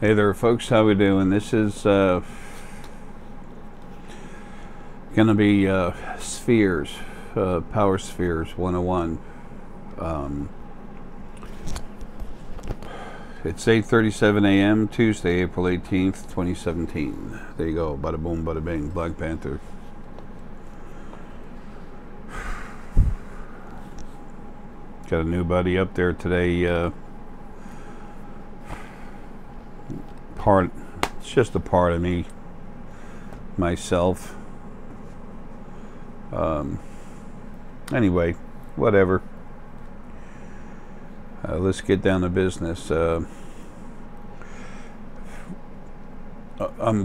Hey there, folks. How we doing? This is going to be spheres, power spheres 101. It's 8:37 a.m. Tuesday, April 18th, 2017. There you go. Bada boom, bada bing. Black Panther. Got a new buddy up there today. It's just a part of me, myself. Anyway, whatever. Let's get down to business. I'm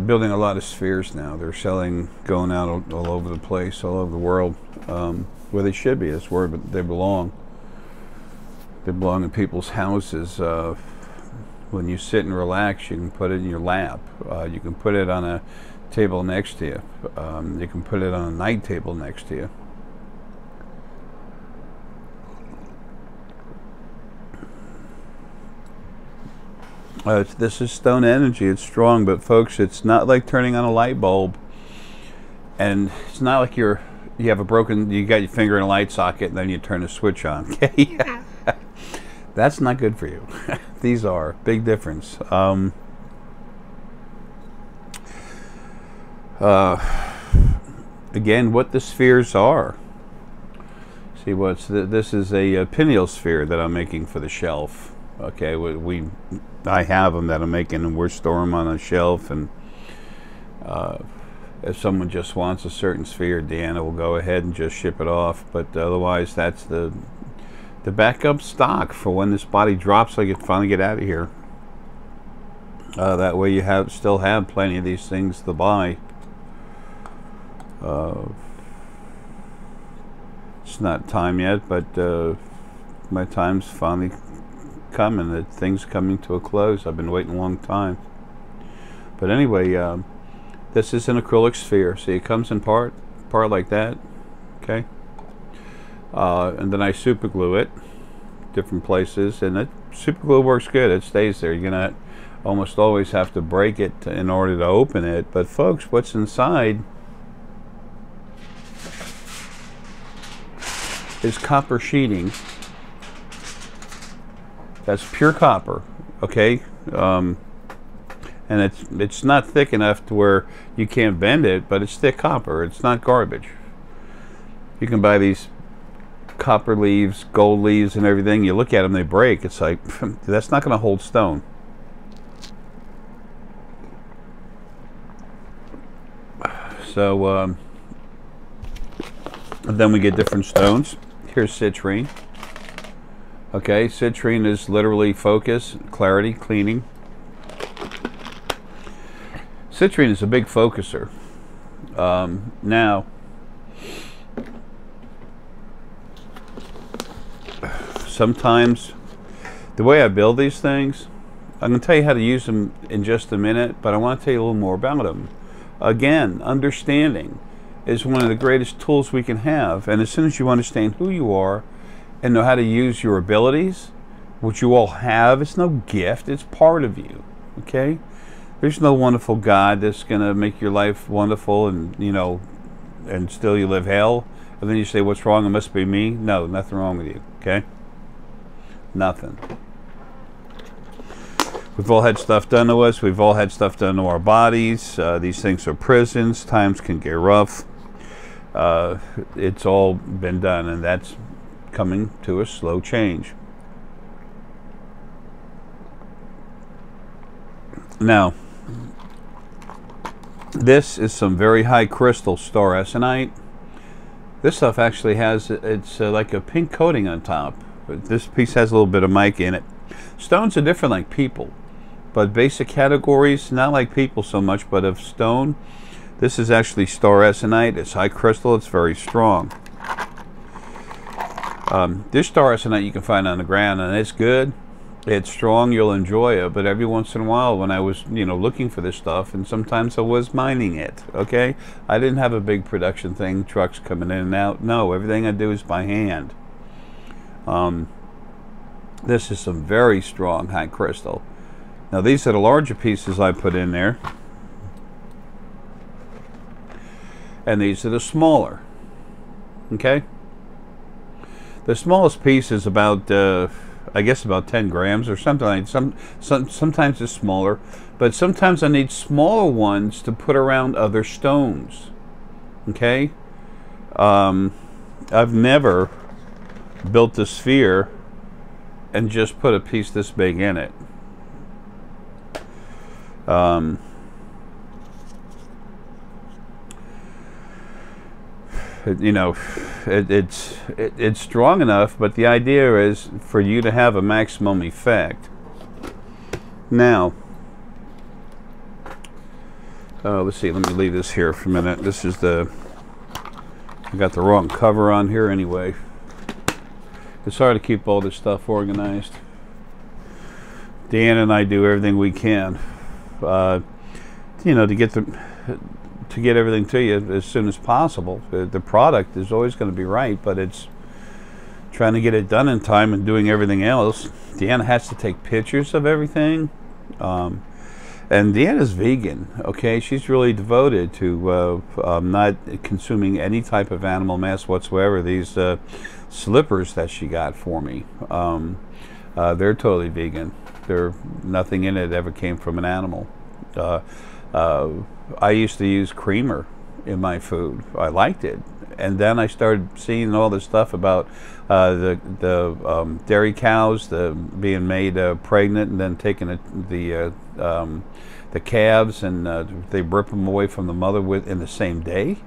building a lot of spheres now. They're selling, going out all over the place, all over the world, where they should be. That's where they belong. They belong in people's houses. When you sit and relax, you can put it in your lap. You can put it on a table next to you. You can put it on a night table next to you. This is stone energy. It's strong, but folks, it's not like turning on a light bulb. And it's not like you got your finger in a light socket and then you turn a switch on. Okay. That's not good for you. These are big difference. Again, what the spheres are. See, this is a pineal sphere that I'm making for the shelf. Okay, I have them that I'm making, and we're storing them on a shelf. And if someone just wants a certain sphere, Deanna will go ahead and just ship it off. But otherwise, that's the backup stock for when this body drops, so I can finally get out of here. That way you still have plenty of these things to buy. It's not time yet, but my time's finally coming. The thing's coming to a close. I've been waiting a long time. But anyway, this is an acrylic sphere. See, it comes in part like that. Okay. And then I super glue it different places, and it super glue works good. It stays there. You're gonna almost always have to break it in order to open it. But folks, what's inside is copper sheeting. That's pure copper. Okay. And it's not thick enough to where you can't bend it, but it's thick copper. It's not garbage. You can buy these copper leaves, gold leaves, and everything. You look at them, they break. It's like, that's not going to hold stone. So then we get different stones. Here's citrine. Okay, citrine is literally focus, clarity, cleaning. Citrine is a big focuser. Now, sometimes the way I build these things, I'm going to tell you how to use them in just a minute, but I want to tell you a little more about them. Again, understanding is one of the greatest tools we can have, and as soon as you understand who you are and know how to use your abilities, which you all have, it's no gift, it's part of you. Okay? There's no wonderful God that's going to make your life wonderful and, you know, and still you live hell, and then you say, what's wrong? It must be me. No, nothing wrong with you. Okay? Nothing. We've all had stuff done to us. We've all had stuff done to our bodies. These things are prisons. Times can get rough. It's all been done, and that's coming to a slow change. Now, this is some very high crystal star Essenite. This stuff actually has, it's like a pink coating on top. But this piece has a little bit of mica in it. Stones are different like people, but basic categories, not like people so much, but of stone. This is actually star Essenite. It's high crystal. It's very strong. This star Essenite you can find on the ground, and it's good. It's strong. You'll enjoy it. But every once in a while, when I was, looking for this stuff, and sometimes I was mining it. Okay, I didn't have a big production thing, trucks coming in and out. No, everything I do is by hand. This is some very strong high crystal. Now these are the larger pieces I put in there, and these are the smaller. Okay, the smallest piece is about I guess about 10 grams or something like sometimes it's smaller, but sometimes I need smaller ones to put around other stones. Okay, I've never built a sphere and just put a piece this big in it. You know, it's strong enough, but the idea is for you to have a maximum effect. Now, let's see, let me leave this here for a minute. This is I got the wrong cover on here anyway. It's hard to keep all this stuff organized. Dan and I do everything we can, you know, to get everything to you as soon as possible. The product is always going to be right, but it's trying to get it done in time and doing everything else. Deanna has to take pictures of everything, and Deanna's vegan. Okay, she's really devoted to not consuming any type of animal mass whatsoever. These slippers that she got for me, they're totally vegan. Nothing in it ever came from an animal. I used to use creamer in my food. I liked it, and then I started seeing all this stuff about the dairy cows being made pregnant, and then taking the calves and they rip them away from the mother in the same day.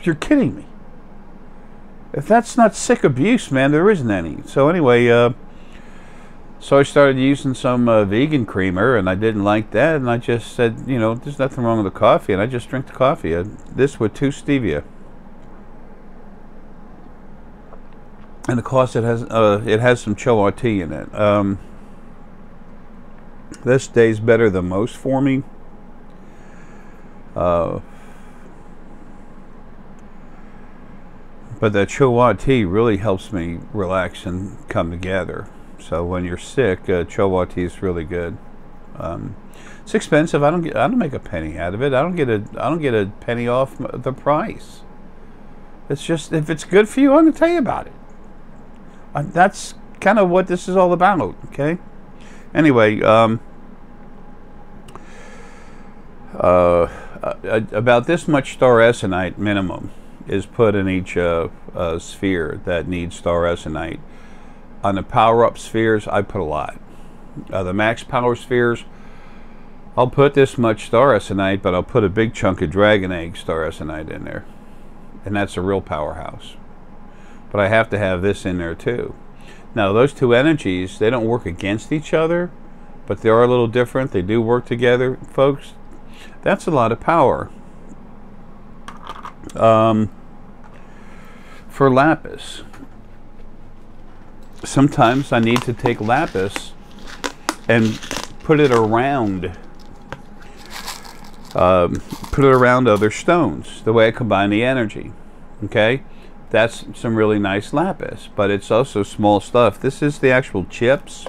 You're kidding me. If that's not sick abuse, man, there isn't any. So anyway, so I started using some vegan creamer, and I didn't like that, and I just said, you know, there's nothing wrong with the coffee, and I just drink the coffee. This with 2 stevia. And of course it has some choa tea in it. This stays better than most for me. But the choa tea really helps me relax and come together. So when you're sick, choa tea is really good. It's expensive. I don't make a penny out of it. I don't get a penny off the price. It's just, if it's good for you, I'm gonna tell you about it. That's kind of what this is all about. Okay. Anyway, about this much star essonite minimum is put in each sphere that needs star essonite. On the power-up spheres, I put a lot. The max power spheres, I'll put this much star essonite, but I'll put a big chunk of dragon egg star essonite in there. And that's a real powerhouse. But I have to have this in there too. Now, those two energies, they don't work against each other, but they are a little different. They do work together, folks. That's a lot of power. For lapis, sometimes I need to take lapis and put it around other stones, the way I combine the energy. Okay, that's some really nice lapis, but it's also small stuff. This is the actual chips.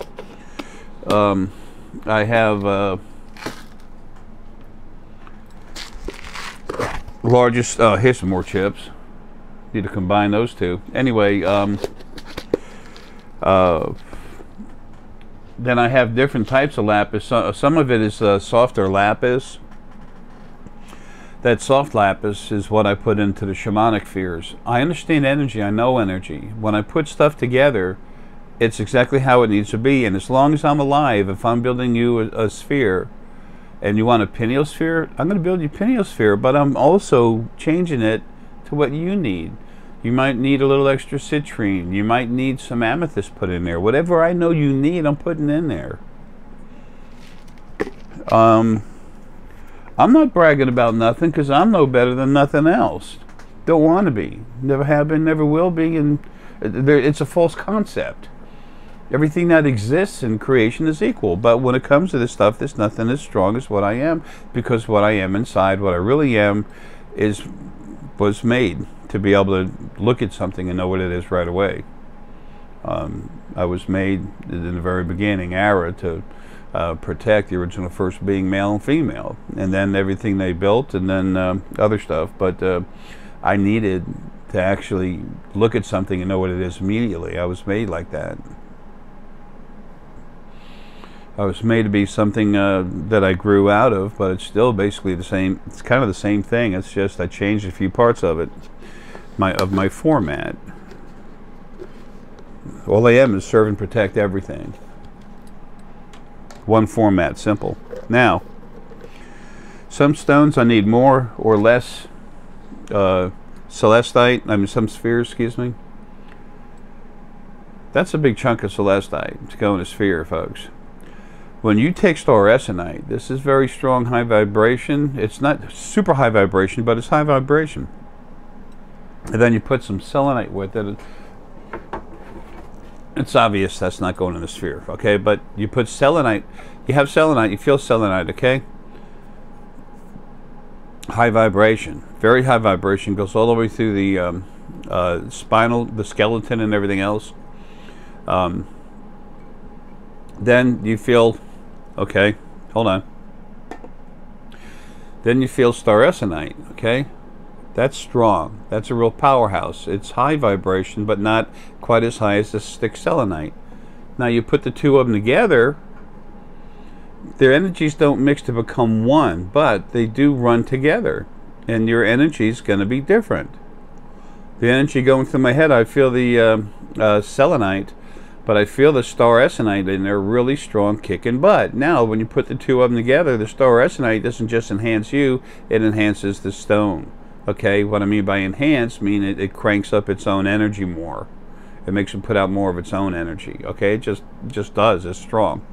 I have largest, here's some more chips. Need to combine those two. Anyway, then I have different types of lapis. Some of it is softer lapis. That soft lapis is what I put into the shamanic spheres. I understand energy. I know energy. When I put stuff together, it's exactly how it needs to be. And as long as I'm alive, if I'm building you a sphere, and you want a pineal sphere, I'm going to build you a pineal sphere, but I'm also changing it to what you need. You might need a little extra citrine. You might need some amethyst put in there. Whatever I know you need, I'm putting in there. I'm not bragging about nothing, because I'm no better than nothing else. Don't want to be. Never have been, never will be, and it's a false concept. Everything that exists in creation is equal, but when it comes to this stuff, there's nothing as strong as what I am, because what I am inside, what I really am, was made to be able to look at something and know what it is right away. I was made in the very beginning, Arae, to protect the original first being, male and female, and then everything they built, and then other stuff. But I needed to actually look at something and know what it is immediately. I was made like that. I was made to be something that I grew out of, but it's still basically the same. It's kind of the same thing. It's just I changed a few parts of it, of my format. All I am is serve and protect everything. One format, simple. Now, some stones I need more or less celestite, some spheres, excuse me. That's a big chunk of celestite to go in a sphere, folks. When you take stauresonite, this is very strong, high vibration. It's not super high vibration, but it's high vibration. And then you put some selenite with it. It's obvious that's not going in a sphere, okay? But you put selenite, you have selenite, you feel selenite, okay? High vibration, very high vibration, goes all the way through the spinal, the skeleton, and everything else. Then you feel, okay, hold on. Then you feel stauresonite, okay? That's strong. That's a real powerhouse. It's high vibration, but not quite as high as the stick selenite. Now you put the two of them together, their energies don't mix to become one, but they do run together, and your energy is going to be different. The energy going through my head, I feel the selenite, but I feel the stauresonite in there really strong, kicking butt. Now, when you put the two of them together, the stauresonite doesn't just enhance you, it enhances the stone. Okay, what I mean by enhance, it cranks up its own energy more. It makes it put out more of its own energy. Okay, it just does. It's strong.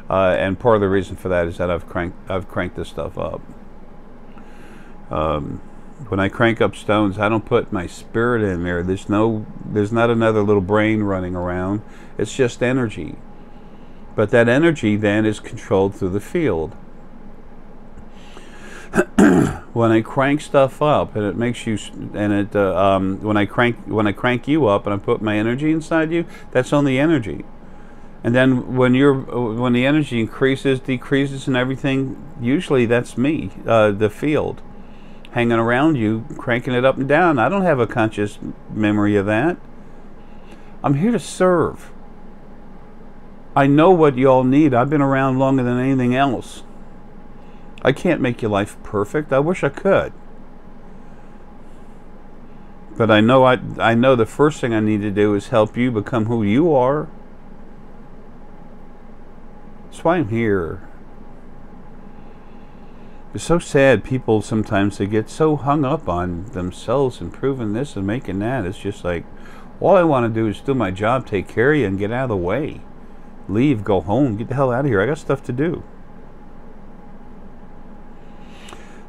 And part of the reason for that is that I've cranked this stuff up. When I crank up stones, I don't put my spirit in there. There's not another little brain running around. It's just energy. But that energy then is controlled through the field. When I crank stuff up, and it makes you, and it when I crank you up, and I put my energy inside you, that's only energy. And then when the energy increases, decreases, and everything, usually that's me, the field, hanging around you, cranking it up and down. I don't have a conscious memory of that. I'm here to serve. I know what you all need. I've been around longer than anything else. I can't make your life perfect. I wish I could. But I know the first thing I need to do is help you become who you are. That's why I'm here. It's so sad, people sometimes, they get so hung up on themselves and proving this and making that. It's just like, all I want to do is do my job, take care of you, and get out of the way. Leave, go home, get the hell out of here. I got stuff to do.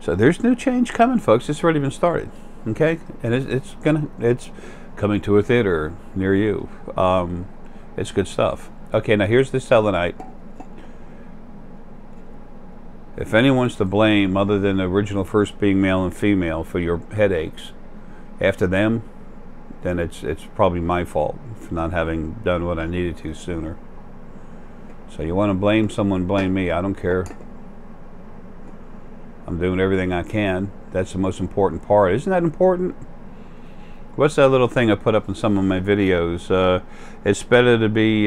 So there's new change coming, folks. It's already been started, okay? And it's coming to a theater near you. It's good stuff. Okay, now here's the selenite. If anyone's to blame other than the original first being, male and female, for your headaches, after them, then it's probably my fault for not having done what I needed to sooner. So you want to blame someone, blame me. I don't care. I'm doing everything I can. That's the most important part. Isn't that important? What's that little thing I put up in some of my videos? It's better to be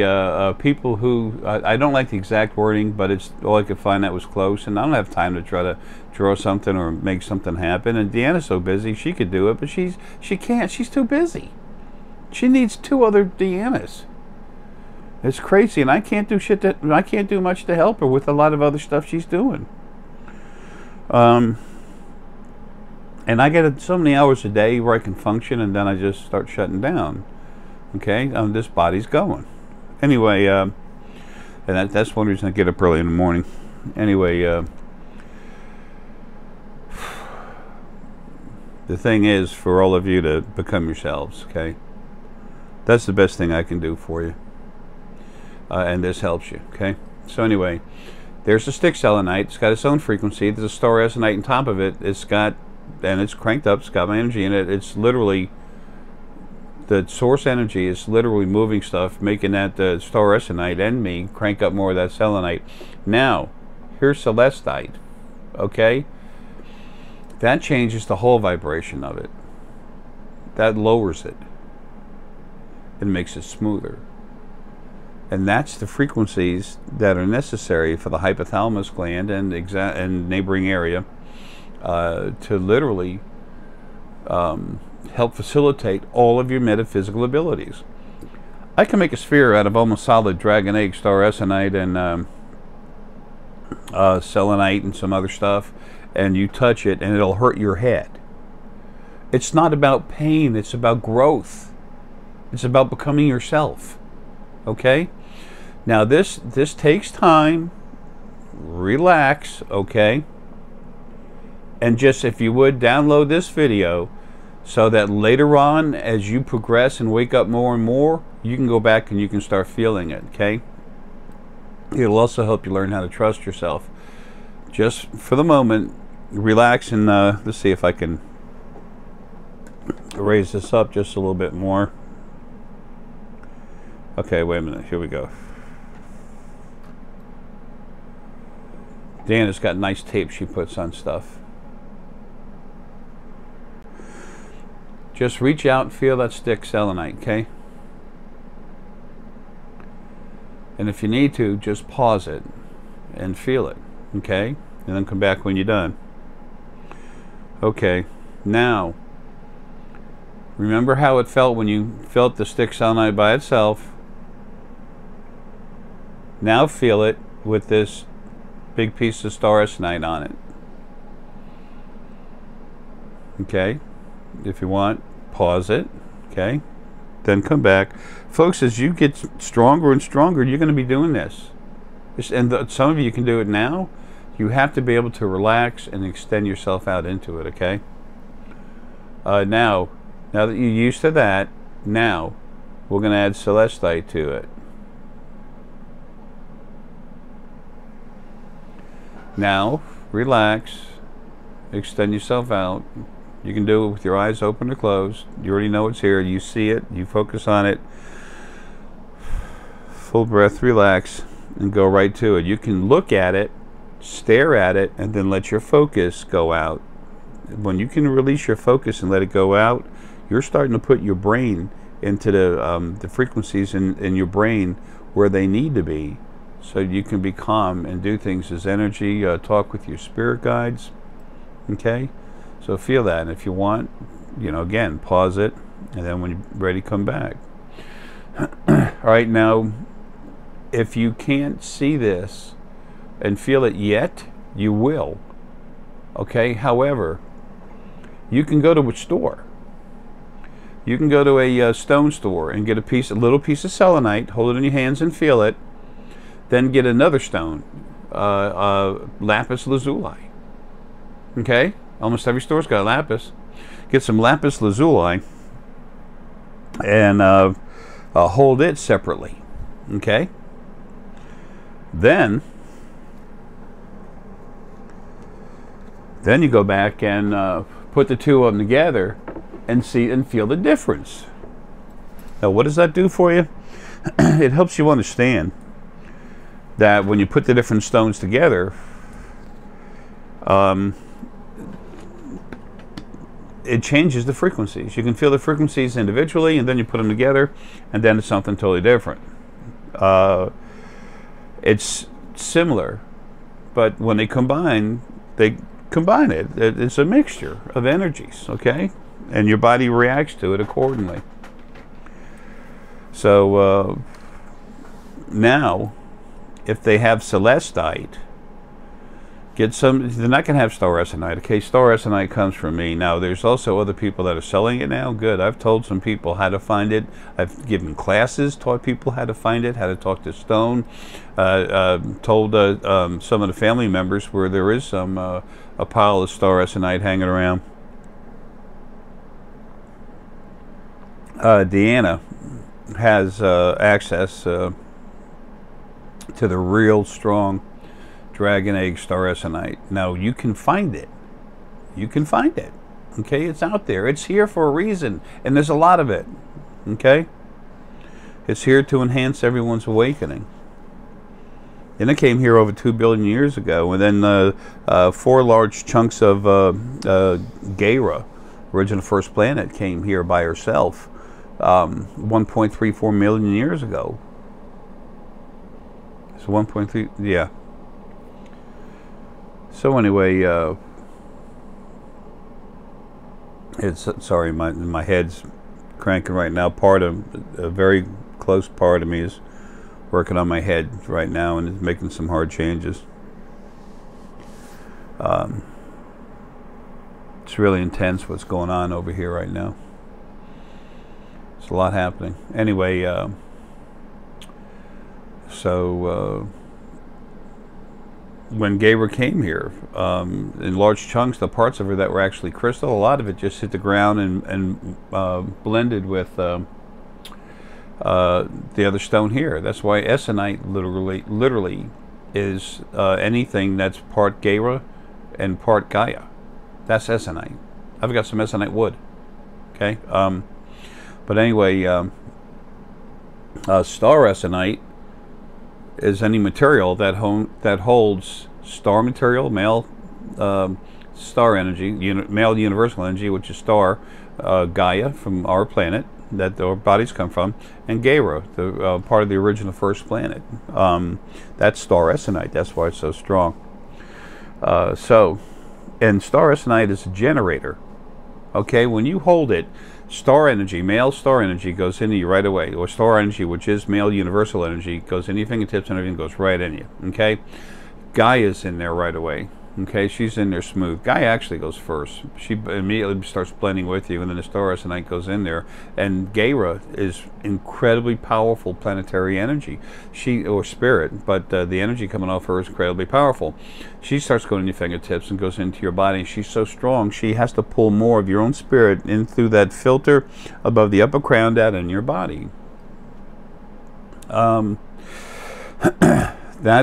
people who... I don't like the exact wording, but it's all I could find that was close. And I don't have time to try to draw something or make something happen. And Deanna's so busy, she could do it, but she can't. She's too busy. She needs 2 other Deannas. It's crazy, and I can't do shit. I can't do much to help her with a lot of other stuff she's doing. And I get so many hours a day where I can function, and then I just start shutting down. Okay, this body's going. Anyway, and that's one reason I get up early in the morning. Anyway, the thing is for all of you to become yourselves. Okay, that's the best thing I can do for you, and this helps you. Okay, so anyway, there's the stick selenite. It's got its own frequency. There's a stauresonite on top of it. It's got, and it's cranked up. It's got my energy in it. It's literally The source energy is literally moving stuff, making that star Essenite and me crank up more of that selenite. Now, here's celestite, okay? That changes the whole vibration of it. That lowers it and makes it smoother. And that's the frequencies that are necessary for the hypothalamus gland and neighboring area to literally help facilitate all of your metaphysical abilities. I can make a sphere out of almost solid dragon egg, star Essenite, and selenite and some other stuff, and you touch it and it'll hurt your head. It's not about pain, it's about growth. It's about becoming yourself. Okay? Now this takes time. Relax, okay? And just, if you would, download this video so that later on, as you progress and wake up more and more, you can go back and you can start feeling it, okay? It'll also help you learn how to trust yourself. Just for the moment, relax, and let's see if I can raise this up just a little bit more. Okay, wait a minute. Here we go. Deanna's got nice tape she puts on stuff. Just reach out and feel that stick selenite, okay? And if you need to, just pause it and feel it, okay? And then come back when you're done. Okay, now, remember how it felt when you felt the stick selenite by itself. Now feel it with this big piece of star Essenite on it. Okay, if you want, pause it, okay? Then come back. Folks, as you get stronger and stronger, you're going to be doing this. And some of you can do it now. You have to be able to relax and extend yourself out into it, okay? Now that you're used to that, now we're going to add celestite to it. Now, relax, extend yourself out. You can do it with your eyes open or closed. You already know it's here. You see it. You focus on it. Full breath, relax, and go right to it. You can look at it, stare at it, and then let your focus go out. When you can release your focus and let it go out, you're starting to put your brain into the frequencies in your brain where they need to be, so you can be calm and do things as energy, talk with your spirit guides, okay? So feel that, and if you want, again, pause it, and then when you're ready, come back. All right, now, if you can't see this and feel it yet, you will, okay? However, you can go to a store. You can go to a stone store and get a little piece of selenite, hold it in your hands and feel it, then get another stone, lapis lazuli, okay? Almost every store's got lapis. Get some lapis lazuli and hold it separately, okay? Then you go back and put the two of them together and see and feel the difference. Now, what does that do for you? It helps you understand that when you put the different stones together, it changes the frequencies. You can feel the frequencies individually, and then you put them together, and then it's something totally different. It's similar, but when they combine it. It's a mixture of energies, okay? And your body reacts to it accordingly. So now, if they have celestite, get some. They're not going to have star Essenite. Okay, star Essenite comes from me. Now, there's also other people that are selling it now. Good. I've told some people how to find it. I've given classes, taught people how to find it, how to talk to stone. Told some of the family members where there is some a pile of star Essenite hanging around. Deanna has access to the real strong dragon egg star Essenite. Now, you can find it. You can find it. Okay, it's out there. It's here for a reason, and there's a lot of it. Okay? It's here to enhance everyone's awakening. And it came here over 2 billion years ago. And then 4 large chunks of Gaia, original first planet, came here by herself 1.34 million years ago. So 1.3, yeah. So anyway, it's, sorry, my head's cranking right now. A very close part of me is working on my head right now and is making some hard changes. It's really intense what's going on over here right now. There's a lot happening. Anyway, when Gaia came here, in large chunks, the parts of her that were actually crystal, a lot of it just hit the ground and blended with the other stone here. That's why Essonite literally is anything that's part Gaia and part Gaia. That's Essonite. I've got some Essonite wood. Okay, but anyway, star Essonite is any material that holds star material, male star energy, male universal energy, which is star Gaia from our planet that our bodies come from, and Gaia, the part of the original first planet. That's star Essonite. That's why it's so strong. And star Essonite is a generator. Okay, when you hold it, star energy, male star energy, goes into you right away. Or star energy, which is male universal energy, goes into your fingertips and everything goes right in you. Okay, Gaia's in there right away. Okay, she's in there smooth. Gaia actually goes first. She immediately starts blending with you, and then the star Essonite goes in there. And Gaia is incredibly powerful planetary energy, or spirit, but the energy coming off her is incredibly powerful. She starts going in your fingertips and goes into your body. She's so strong, she has to pull more of your own spirit in through that filter above the upper crown down in your body. That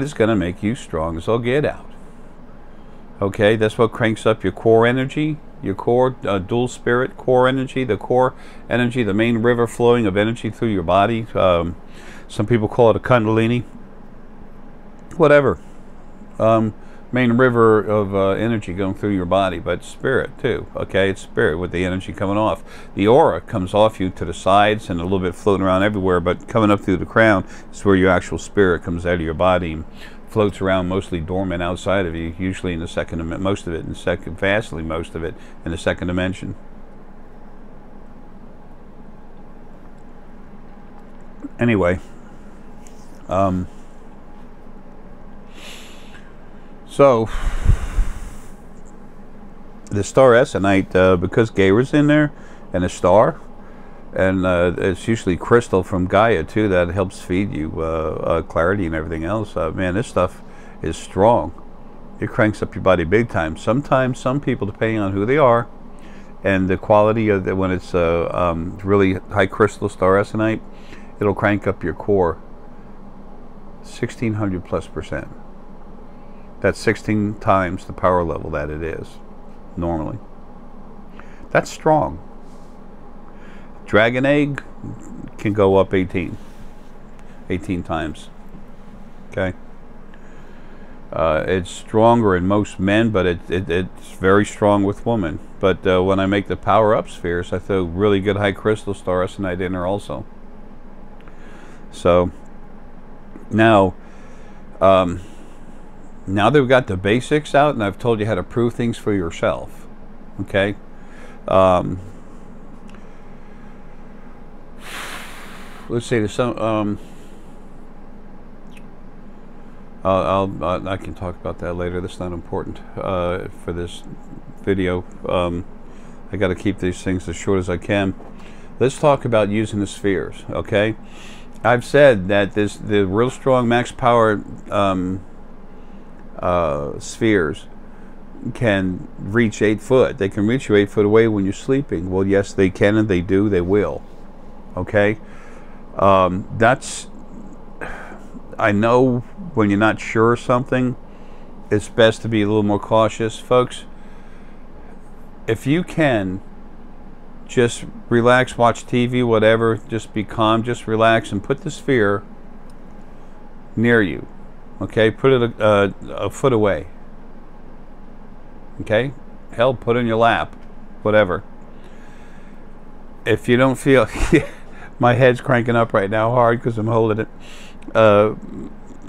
is going to make you strong as all get out. Okay, that's what cranks up your core energy, your core dual spirit core energy, the core energy, the main river flowing of energy through your body. Some people call it a kundalini. Whatever. Main river of energy going through your body, but spirit too. Okay, it's spirit with the energy coming off. The aura comes off you to the sides and a little bit floating around everywhere, but coming up through the crown is where your actual spirit comes out of your body and floats around, mostly dormant outside of you, usually in the second, most of it in the second dimension. Anyway, so the star Essonite, because Gaia's in there and a star, and it's usually crystal from Gaia too, that helps feed you clarity and everything else. Man, this stuff is strong. It cranks up your body big time. Sometimes some people, depending on who they are and the quality of when it's really high crystal star Essonite, it'll crank up your core 1600+%. That's 16 times the power level that it is normally. That's strong. Dragon egg can go up 18 times. Okay, it's stronger in most men, but it's very strong with women. But when I make the power up spheres, I throw really good high crystal star Essonite in there also. So now now that we've got the basics out, and I've told you how to prove things for yourself. Okay. Let's say there's some. I can talk about that later. That's not important for this video. I got to keep these things as short as I can. Let's talk about using the spheres. Okay, I've said that the real strong max power spheres can reach 8 foot. They can reach you 8 foot away when you're sleeping. Well, yes, they can, and they do. They will. Okay. That's, I know when you're not sure of something, it's best to be a little more cautious. Folks, if you can just relax, watch TV, whatever. Just be calm, just relax, and put the sphere near you. Okay, put it a foot away. Okay, hell, put it in your lap, whatever. If you don't feel, my head's cranking up right now hard because I'm holding it.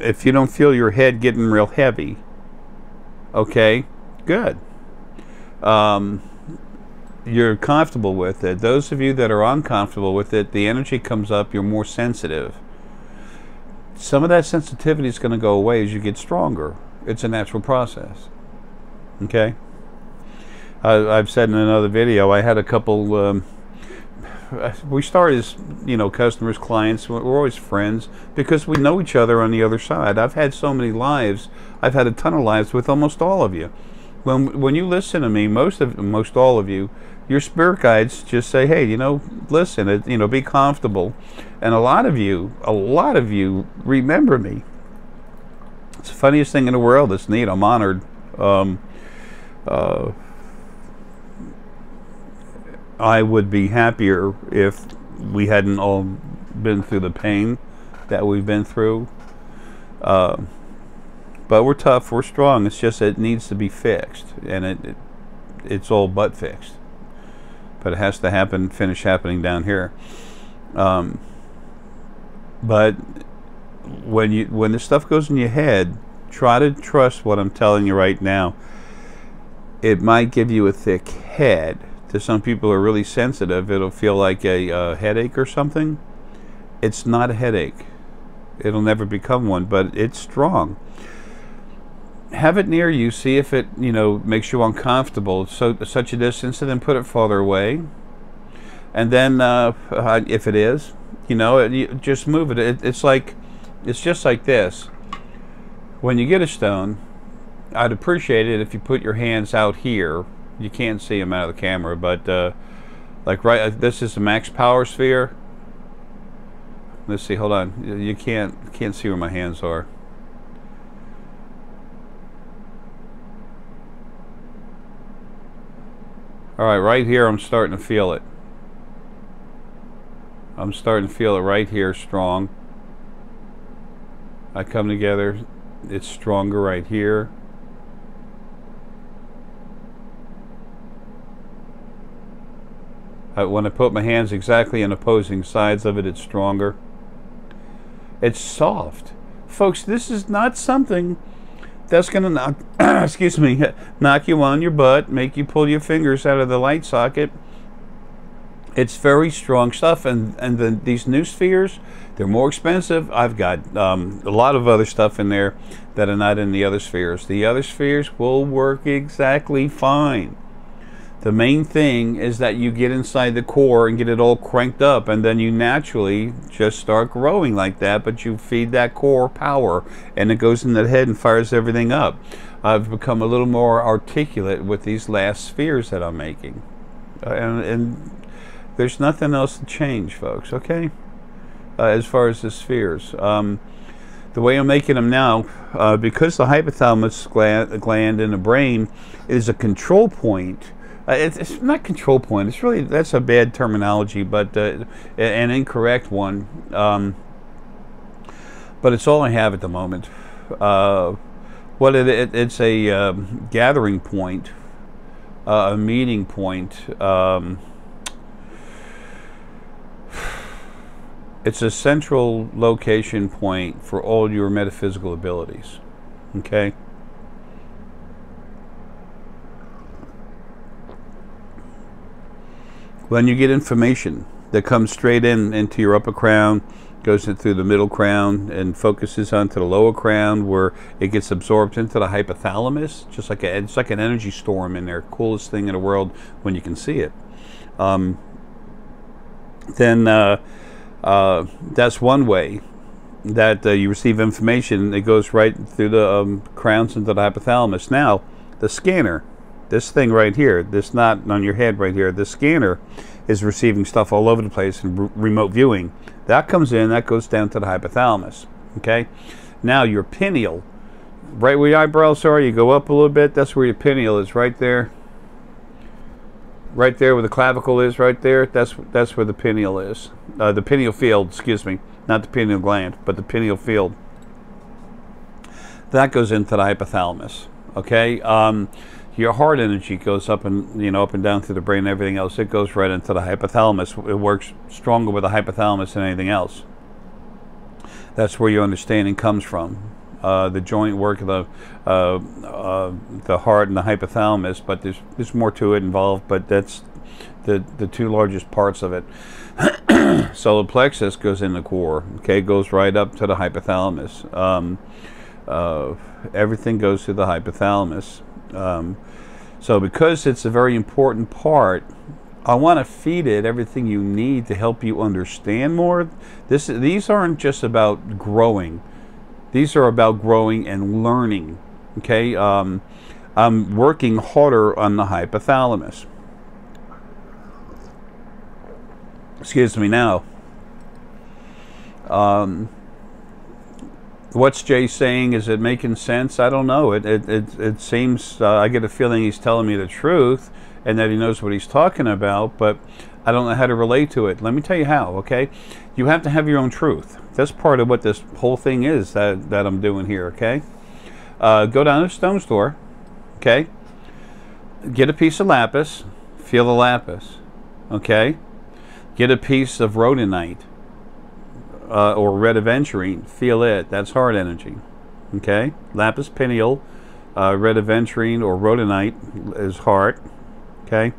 If you don't feel your head getting real heavy, okay, good. You're comfortable with it. Those of you that are uncomfortable with it, the energy comes up, you're more sensitive. Some of that sensitivity is going to go away as you get stronger. It's a natural process. Okay? I've said in another video, I had a couple, we started as, you know, customers, clients, we're always friends because we know each other on the other side. I've had so many lives, I've had a ton of lives with almost all of you. When you listen to me, most all of you, your spirit guides just say, hey, you know, listen, you know, be comfortable. And a lot of you remember me. It's the funniest thing in the world. It's neat. I'm honored. I would be happier if we hadn't all been through the pain that we've been through. But we're tough, we're strong. It's just it needs to be fixed, and it's all but fixed. But it has to happen, finish happening down here. But when this stuff goes in your head, try to trust what I'm telling you right now. It might give you a thick head. To some people who are really sensitive, it'll feel like a headache or something. It's not a headache. It'll never become one, but it's strong. Have it near you. See if it, you know, makes you uncomfortable. So such a distance, and then put it farther away. And then, if it is, you know, you just move it. It's just like this. When you get a stone, I'd appreciate it if you put your hands out here. You can't see them out of the camera, but like this is the max power sphere. Let's see. Hold on. You can't see where my hands are. All right, right here, I'm starting to feel it. I'm starting to feel it right here, strong. I come together. It's stronger right here. When I put my hands exactly on opposing sides of it, it's stronger. It's soft. Folks, this is not something that's going to knock, excuse me, knock you on your butt, make you pull your fingers out of the light socket. It's very strong stuff, and these new spheres, they're more expensive. I've got a lot of other stuff in there that are not in the other spheres. The other spheres will work exactly fine. The main thing is that you get inside the core and get it all cranked up, and then you naturally just start growing like that, but you feed that core power, and it goes in the head and fires everything up. I've become a little more articulate with these last spheres that I'm making. And there's nothing else to change, folks, okay? As far as the spheres. The way I'm making them now, because the hypothalamus gland in the brain is a control point. It's not control point. It's really, that's a bad terminology, but an incorrect one. But it's all I have at the moment. It's a gathering point, a meeting point. It's a central location point for all your metaphysical abilities. Okay. When you get information that comes straight into your upper crown, goes in through the middle crown and focuses onto the lower crown, where it gets absorbed into the hypothalamus, just like it's like an energy storm in there. Coolest thing in the world when you can see it. Then that's one way that you receive information. It goes right through the crowns into the hypothalamus. Now, the scanner. This thing right here, this knot on your head right here, the scanner is receiving stuff all over the place in remote viewing. That comes in, that goes down to the hypothalamus. Okay? Now your pineal, right where your eyebrows are, you go up a little bit, that's where your pineal is, right there. right there where the clavicle is, right there, that's where the pineal is. The pineal field, excuse me, not the pineal gland, but the pineal field. That goes into the hypothalamus. Okay, your heart energy goes up and up and down through the brain and everything else. It goes right into the hypothalamus. It works stronger with the hypothalamus than anything else. That's where your understanding comes from. The joint work of the heart and the hypothalamus, but there's more to it involved, but that's the two largest parts of it. Solar plexus goes in the core, okay, goes right up to the hypothalamus. Everything goes to the hypothalamus. So because it's a very important part, I want to feed it everything you need to help you understand more. These aren't just about growing. These are about growing and learning. Okay, I'm working harder on the hypothalamus. Excuse me now. What's Jay saying? Is it making sense? I don't know. It seems, I get a feeling he's telling me the truth and that he knows what he's talking about, but I don't know how to relate to it. Let me tell you how, okay? You have to have your own truth. That's part of what this whole thing is that I'm doing here, okay? Go down to the stone store, okay? Get a piece of lapis, feel the lapis, okay? Get a piece of rhodonite or red aventurine, feel it. That's heart energy, okay? Lapis pineal, red aventurine or rhodonite is heart, okay?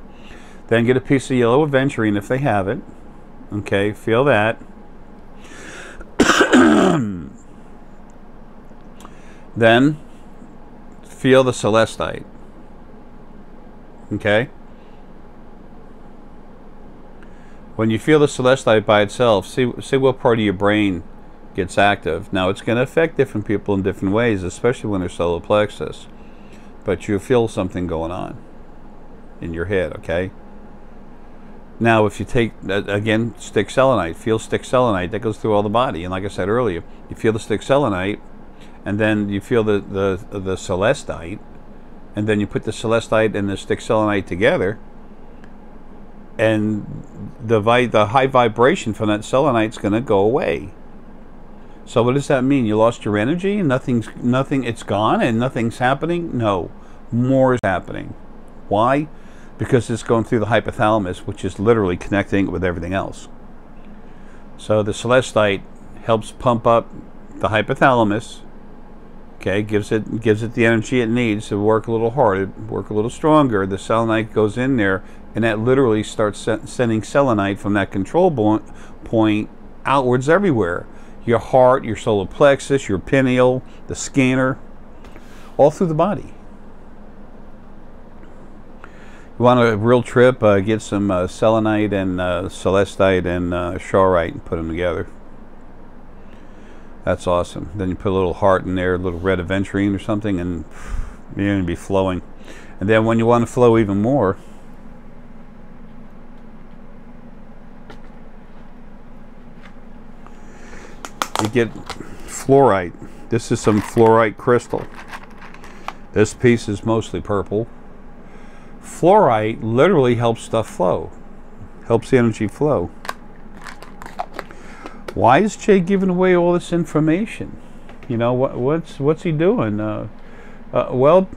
Then get a piece of yellow aventurine if they have it, okay? Feel that. Then feel the celestite, okay? When you feel the celestite by itself, see what part of your brain gets active. Now, it's going to affect different people in different ways, especially when they're solar plexus. But you feel something going on in your head, okay? Now, if you take, again, stick selenite, feel stick selenite, that goes through all the body. And like I said earlier, you feel the stick selenite, and then you feel the celestite, and then you put the celestite and the stick selenite together, and the high vibration from that selenite is going to go away. So what does that mean? You lost your energy and nothing, it's gone and nothing's happening? No, more is happening. Why? Because it's going through the hypothalamus, which is literally connecting with everything else. So the celestite helps pump up the hypothalamus, okay, gives it the energy it needs to work a little harder, work a little stronger. The selenite goes in there, and that literally starts sending selenite from that control point outwards everywhere. Your heart, your solar plexus, your pineal, the scanner, all through the body. You want a real trip, get some selenite and celestite and chaurite and put them together. That's awesome. Then you put a little heart in there, a little red aventurine or something, and you're going to be flowing. And then when you want to flow even more, you get fluorite. This is some fluorite crystal. This piece is mostly purple. Fluorite literally helps stuff flow, helps the energy flow. Why is Jay giving away all this information? You know, what's he doing? Well,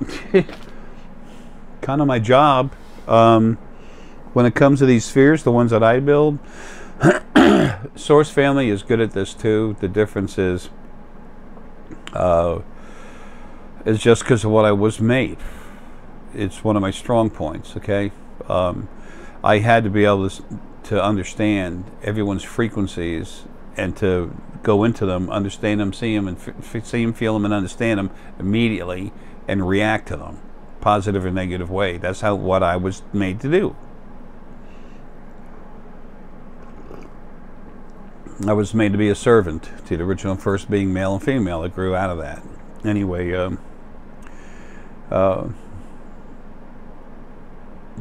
kind of my job. When it comes to these spheres, the ones that I build, Source Family is good at this too. The difference is just because of what I was made. It's one of my strong points, okay? I had to be able to understand everyone's frequencies and to go into them, understand them, see them, and see them, feel them, and understand them immediately and react to them, positive or negative way. That's what I was made to do. I was made to be a servant to the original first being, male and female. It grew out of that. Anyway,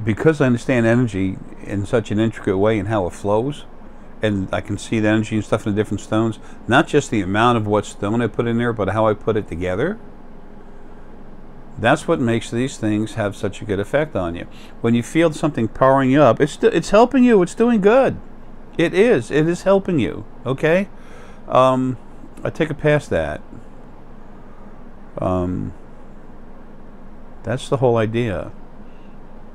because I understand energy in such an intricate way and how it flows, and I can see the energy and stuff in the different stones, not just the amount of what stone I put in there, but how I put it together. That's what makes these things have such a good effect on you. When you feel something powering you up, it's helping you. It's doing good. It is. It is helping you. Okay. I take it past that. That's the whole idea.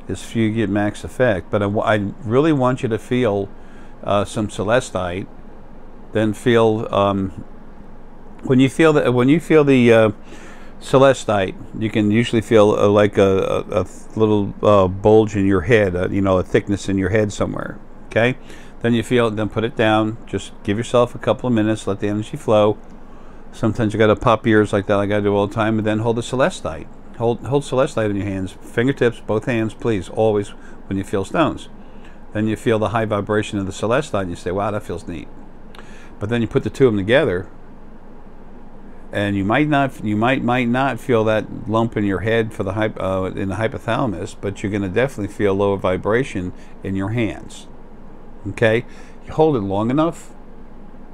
Is for you to get max effect. But I really want you to feel some celestite. Then feel when you feel the celestite, you can usually feel like a little bulge in your head, you know, a thickness in your head somewhere. Okay, then you feel it, then put it down. Just give yourself a couple of minutes, let the energy flow. Sometimes you got to pop ears like that, like I do all the time, and then hold the celestite. Hold celestite in your hands, fingertips, both hands, please, always when you feel stones. Then you feel the high vibration of the celestite, and you say, "Wow, that feels neat." But then you put the two of them together, and you might not feel that lump in your head for the in the hypothalamus, but you're going to definitely feel lower vibration in your hands. Okay, you hold it long enough,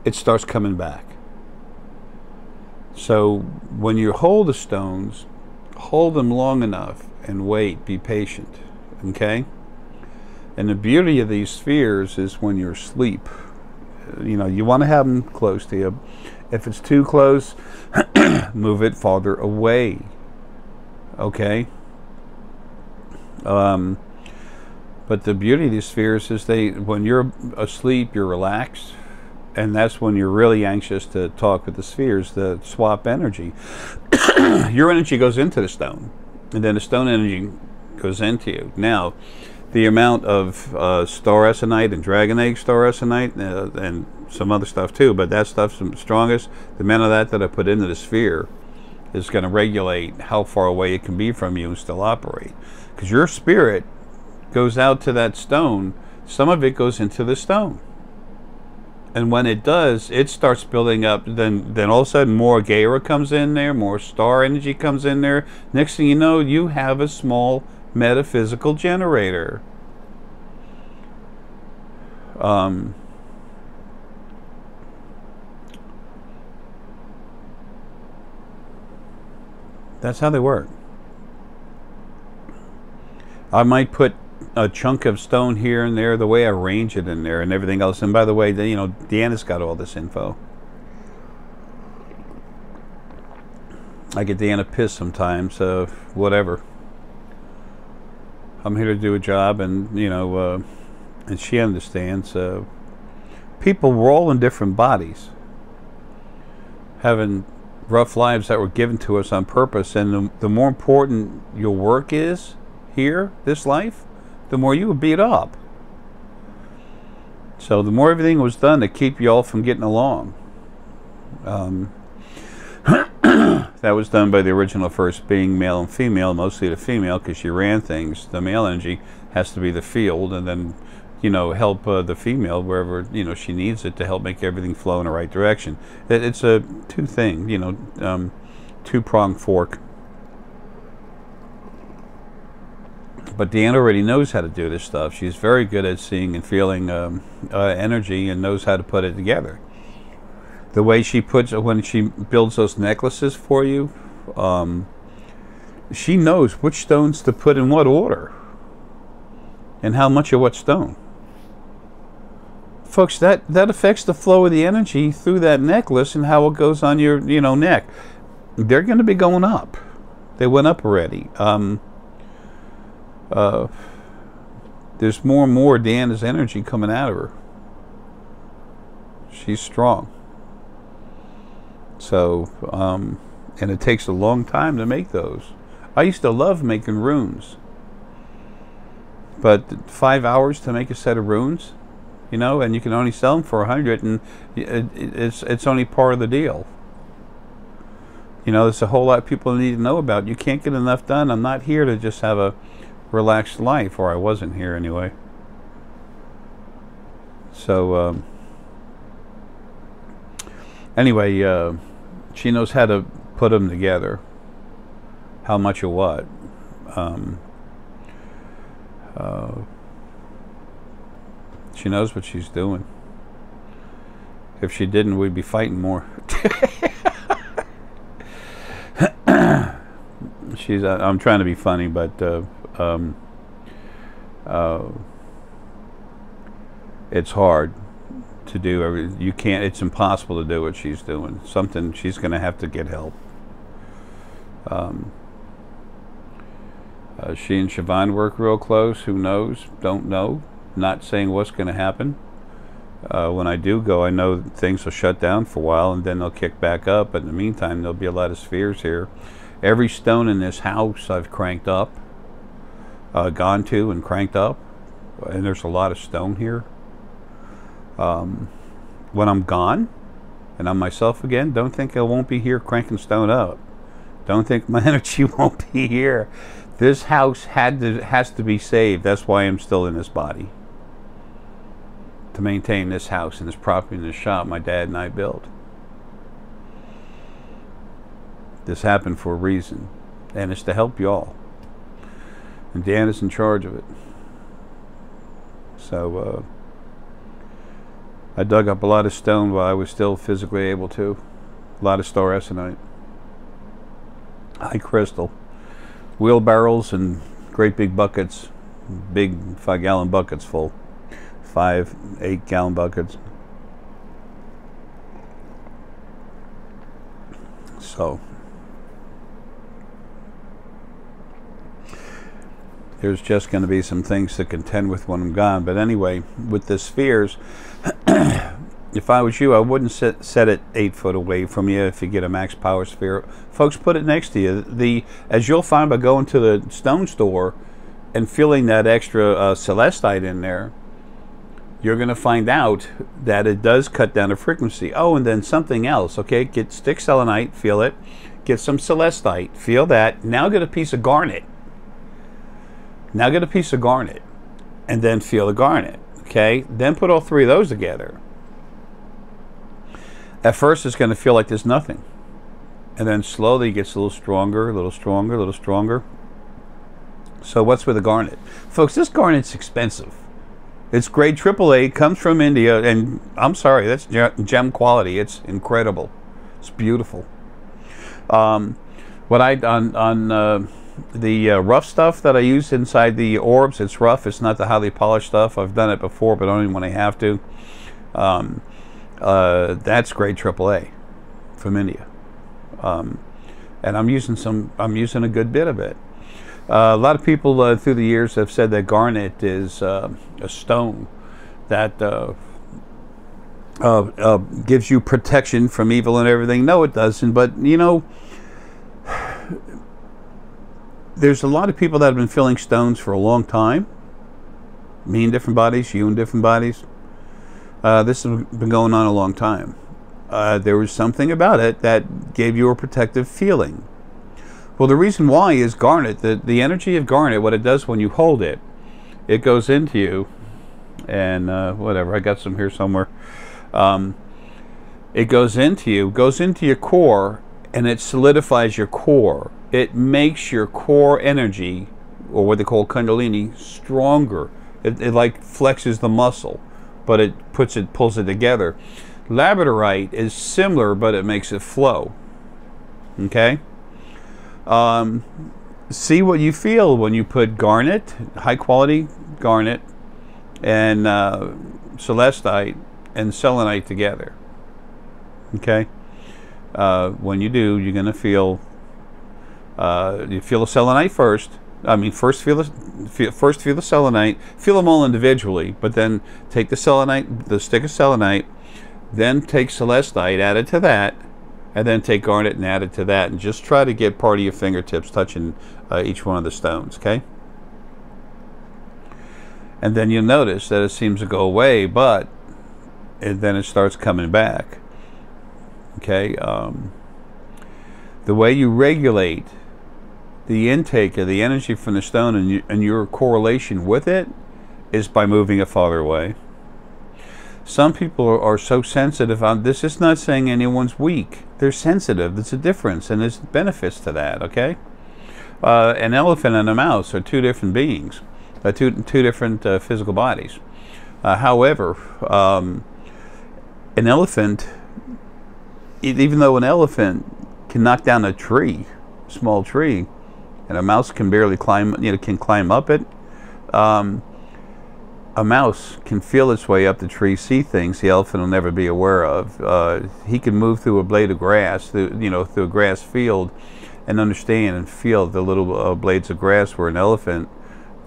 it starts coming back. So when you hold the stones, hold them long enough and wait. Be patient. Okay. And the beauty of these spheres is when you're asleep. You know, you want to have them close to you. If it's too close, move it farther away. Okay. But the beauty of these spheres is when you're asleep, you're relaxed, and that's when you're really anxious to talk with the spheres, to swap energy. Your energy goes into the stone, and then the stone energy goes into you. Now, the amount of star essonite and dragon egg star essonite and some other stuff too, but that stuff's the strongest. The amount of that I put into the sphere is going to regulate how far away it can be from you and still operate. Because your spirit goes out to that stone, some of it goes into the stone. And when it does, it starts building up. Then all of a sudden more Gaia comes in there, more star energy comes in there. Next thing you know, you have a small metaphysical generator. That's how they work. I might put a chunk of stone here and there, the way I arrange it in there and everything else. And by the way, you know, Deanna's got all this info. I get Deanna pissed sometimes, whatever. I'm here to do a job, and you know, and she understands. People, we're all in different bodies, having rough lives that were given to us on purpose. And the more important your work is here, this life, the more you would beat up. So the more everything was done to keep you all from getting along. That was done by the original first being, male and female, mostly the female, because she ran things. The male energy has to be the field, and then, you know, help the female wherever, you know, she needs it to help make everything flow in the right direction. It's a two-thing, you know, two-pronged fork. But Deanna already knows how to do this stuff. She's very good at seeing and feeling energy, and knows how to put it together. The way she puts, when she builds those necklaces for you, she knows which stones to put in what order, and how much of what stone. Folks, that affects the flow of the energy through that necklace and how it goes on your, you know, neck. They're going to be going up. They went up already. There's more and more Deanna's energy coming out of her. She's strong. So, and it takes a long time to make those. I used to love making runes, but 5 hours to make a set of runes, you know, and you can only sell them for 100, and it's only part of the deal. You know, there's a whole lot of people need to know about. You can't get enough done. I'm not here to just have a relaxed life, or I wasn't here anyway. So anyway, she knows how to put them together, how much of what. She knows what she's doing. If she didn't, we'd be she's. I'm trying to be funny, but it's hard to do. You can't. It's impossible to do what she's doing. Something she's going to have to get help. She and Siobhan work real close. Who knows? Don't know. Not saying what's going to happen. When I do go, I know things will shut down for a while and then they'll kick back up. But in the meantime, there'll be a lot of spheres here. Every stone in this house I've cranked up, gone to and cranked up. And there's a lot of stone here. When I'm gone and I'm myself again, don't think I won't be here cranking stone up. Don't think my energy won't be here. This house has to be saved. That's why I'm still in this body. To maintain this house and this property and this shop my dad and I built. This happened for a reason. And it's to help y'all. And Dan is in charge of it. So, I dug up a lot of stone while I was still physically able to. A lot of star essonite. High crystal. Wheelbarrows and great big buckets. Big 5-gallon buckets full. 5, 8-gallon buckets. So there's just going to be some things to contend with when I'm gone. But anyway, with the spheres, if I was you, I wouldn't set it 8 foot away from you if you get a max power sphere. Folks, put it next to you. As you'll find by going to the stone store and feeling that extra celestite in there, you're going to find out that it does cut down the frequency. Oh, and then something else. Okay, get stick selenite, feel it. Get some celestite, feel that. Now get a piece of garnet. Now get a piece of garnet, and then feel the garnet. Okay, then put all 3 of those together. At first, it's going to feel like there's nothing, and then slowly it gets a little stronger, a little stronger, a little stronger. So what's with the garnet, folks? This garnet's expensive. It's grade AAA, comes from India, and I'm sorry, that's gem quality. It's incredible. It's beautiful. What I on the rough stuff that I use inside the orbs, it's rough. It's not the highly polished stuff. I've done it before, but only when I have to. That's grade AAA from India, and I'm using a good bit of it. A lot of people through the years have said that garnet is a stone that gives you protection from evil and everything. No, it doesn't. But, you know, there's a lot of people that have been filling stones for a long time. Me in different bodies, you in different bodies. This has been going on a long time. There was something about it that gave you a protective feeling. Well, the reason why is garnet. The energy of garnet, what it does when you hold it, it goes into you, and whatever, I got some here somewhere. It goes into you, goes into your core, and it solidifies your core. It makes your core energy, or what they call kundalini, stronger. It like flexes the muscle, but it pulls it together. Labradorite is similar, but it makes it flow. Okay? See what you feel when you put garnet, high quality garnet, and celestite and selenite together. Okay? When you do, you're going to feel, you feel the selenite first. I mean, first feel the selenite, feel them all individually, but then take the selenite, the stick of selenite, then take celestite, add it to that, and then take garnet and add it to that, and just try to get part of your fingertips touching each one of the stones, okay? And then you'll notice that it seems to go away, but then it starts coming back, okay? The way you regulate the intake of the energy from the stone and your correlation with it is by moving it farther away. Some people are so sensitive. This is not saying anyone's weak. They're sensitive. There's a difference, and there's benefits to that, okay? An elephant and a mouse are two different beings, two different physical bodies. However, an elephant, even though an elephant can knock down a tree, small tree, and a mouse can barely climb, can climb up it. A mouse can feel its way up the tree, see things the elephant will never be aware of. He can move through a blade of grass, through a grass field, and understand and feel the little blades of grass where an elephant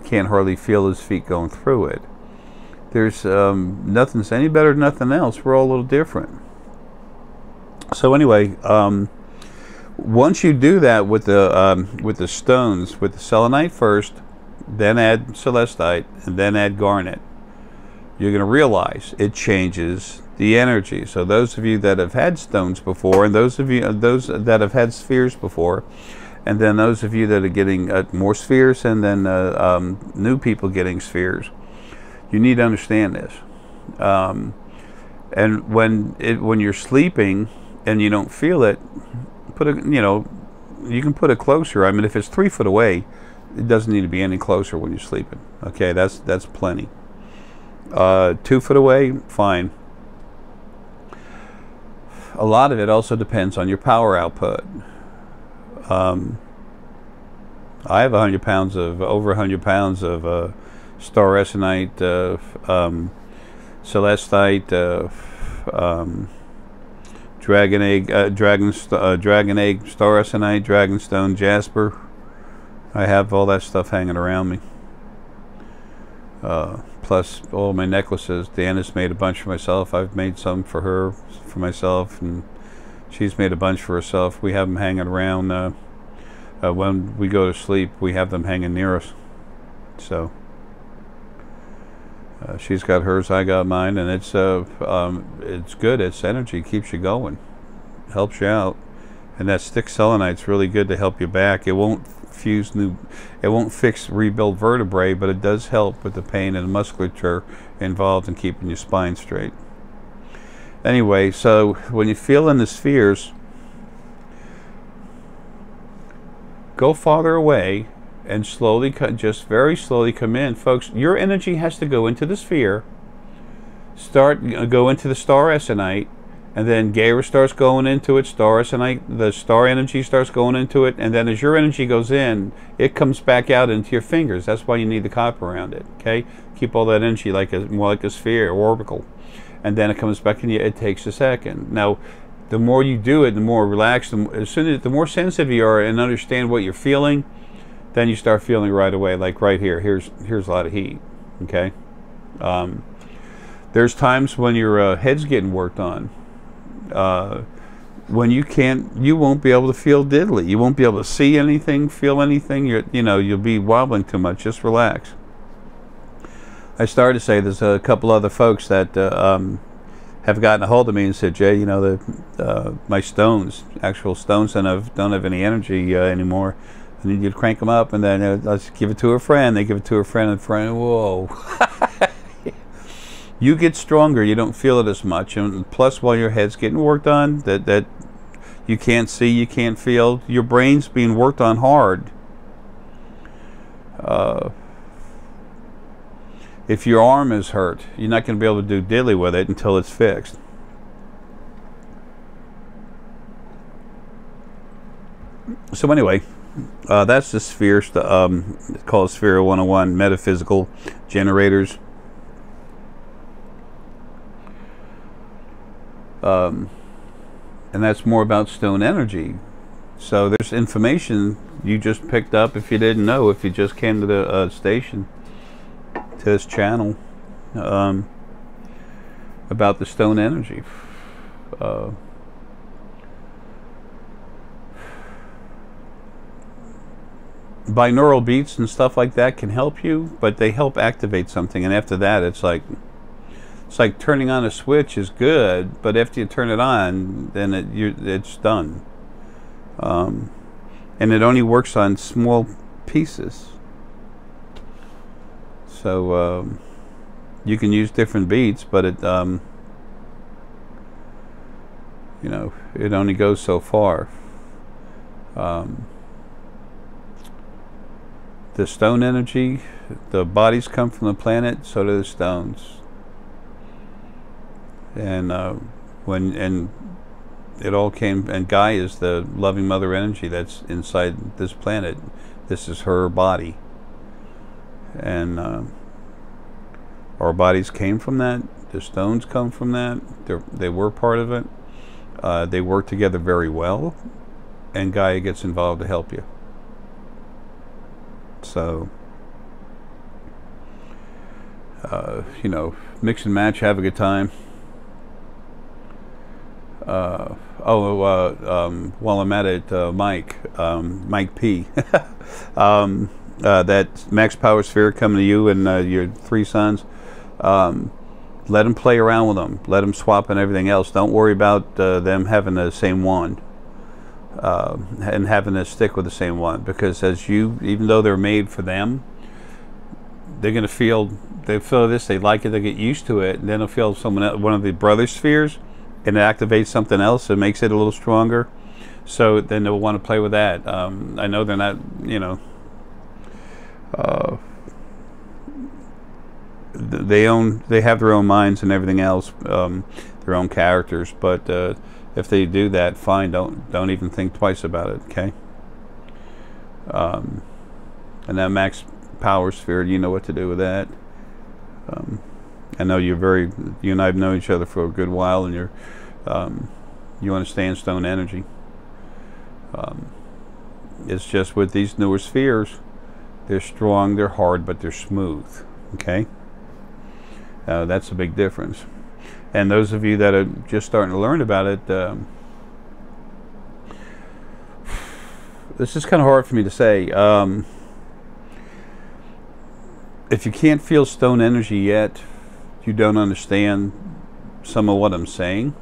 can't hardly feel his feet going through it. There's nothing's any better than nothing else. We're all a little different. So anyway, once you do that with the stones, with the selenite first, then add celestite, and then add garnet, you're going to realize it changes the energy. So those of you that have had stones before, and those that have had spheres before, and then those of you that are getting more spheres, and then new people getting spheres, you need to understand this. And when you're sleeping and you don't feel it, you can put it closer. I mean, if it's 3 foot away, it doesn't need to be any closer when you're sleeping. Okay, that's plenty. 2 foot away, fine. A lot of it also depends on your power output. I have over 100 pounds of star essenite, celestite, dragon egg, star essenite, dragonstone, jasper. I have all that stuff hanging around me. Plus all my necklaces. Deanna's made a bunch for myself. I've made some for her, for myself, and she's made a bunch for herself. We have them hanging around. When we go to sleep, we have them hanging near us. So she's got hers, I got mine, and it's good. It's energy, keeps you going, helps you out. And that stick selenite's really good to help you back. It won't rebuild vertebrae, but it does help with the pain and the musculature involved in keeping your spine straight. Anyway, so when you feel in the spheres, go farther away and slowly, just very slowly come in. Folks, your energy has to go into the sphere, go into the star essenite, and then Gaia starts going into it, star essenite, the star energy starts going into it, and then as your energy goes in, it comes back out into your fingers. That's why you need the copper around it, okay? Keep all that energy more like a sphere, orbital. And then it comes back in you. It takes a second. Now, the more you do it, the more relaxed, the more sensitive you are and understand what you're feeling, then you start feeling right away. Like right here, here's a lot of heat, okay? There's times when your head's getting worked on, when you won't be able to feel diddly. You won't be able to see anything, feel anything. You'll be wobbling too much. Just relax. I started to say there's a couple other folks that have gotten a hold of me and said, Jay, my stones, actual stones, don't have any energy anymore. I need you to crank them up, and then let's give it to a friend. They give it to a friend, and whoa. You get stronger, you don't feel it as much, and plus while your head's getting worked on, that you can't see, you can't feel, your brain's being worked on hard. If your arm is hurt, you're not going to be able to do diddly with it until it's fixed. So anyway, that's the sphere, it's called Sphere 101, Metaphysical Generators. And that's more about stone energy. So there's information you just picked up if you didn't know, if you just came to the station, to this channel, about the stone energy. Binaural beats and stuff like that can help you, but they help activate something, and after that it's like turning on a switch is good, but after you turn it on, then it's done. And it only works on small pieces. So you can use different beats, but it it only goes so far. The stone energy, the bodies come from the planet, so do the stones. And and it all came, and Gaia is the loving mother energy that's inside this planet. This is her body. And our bodies came from that. The stones come from that. They were part of it. They work together very well. And Gaia gets involved to help you. So, you know, mix and match, have a good time. While I'm at it, Mike P. That max power sphere coming to you and your 3 sons. Let them play around with them. Let them swap and everything else. Don't worry about them having the same wand and having to stick with the same one, because even though they're made for them, they're going to feel this, they like it, they get used to it, and then they'll feel one of the brother spheres, and it activates something else and makes it a little stronger. So then they'll want to play with that. I know they're not, you know, they have their own minds and everything else, their own characters, but if they do that, fine, don't even think twice about it, okay? And that max power sphere, you know what to do with that. I know you and I have known each other for a good while, and you understand stone energy. It's just with these newer spheres, they're strong, they're hard, but they're smooth, okay? That's a big difference. And those of you that are just starting to learn about it, this is kind of hard for me to say. If you can't feel stone energy yet, you don't understand some of what I'm saying.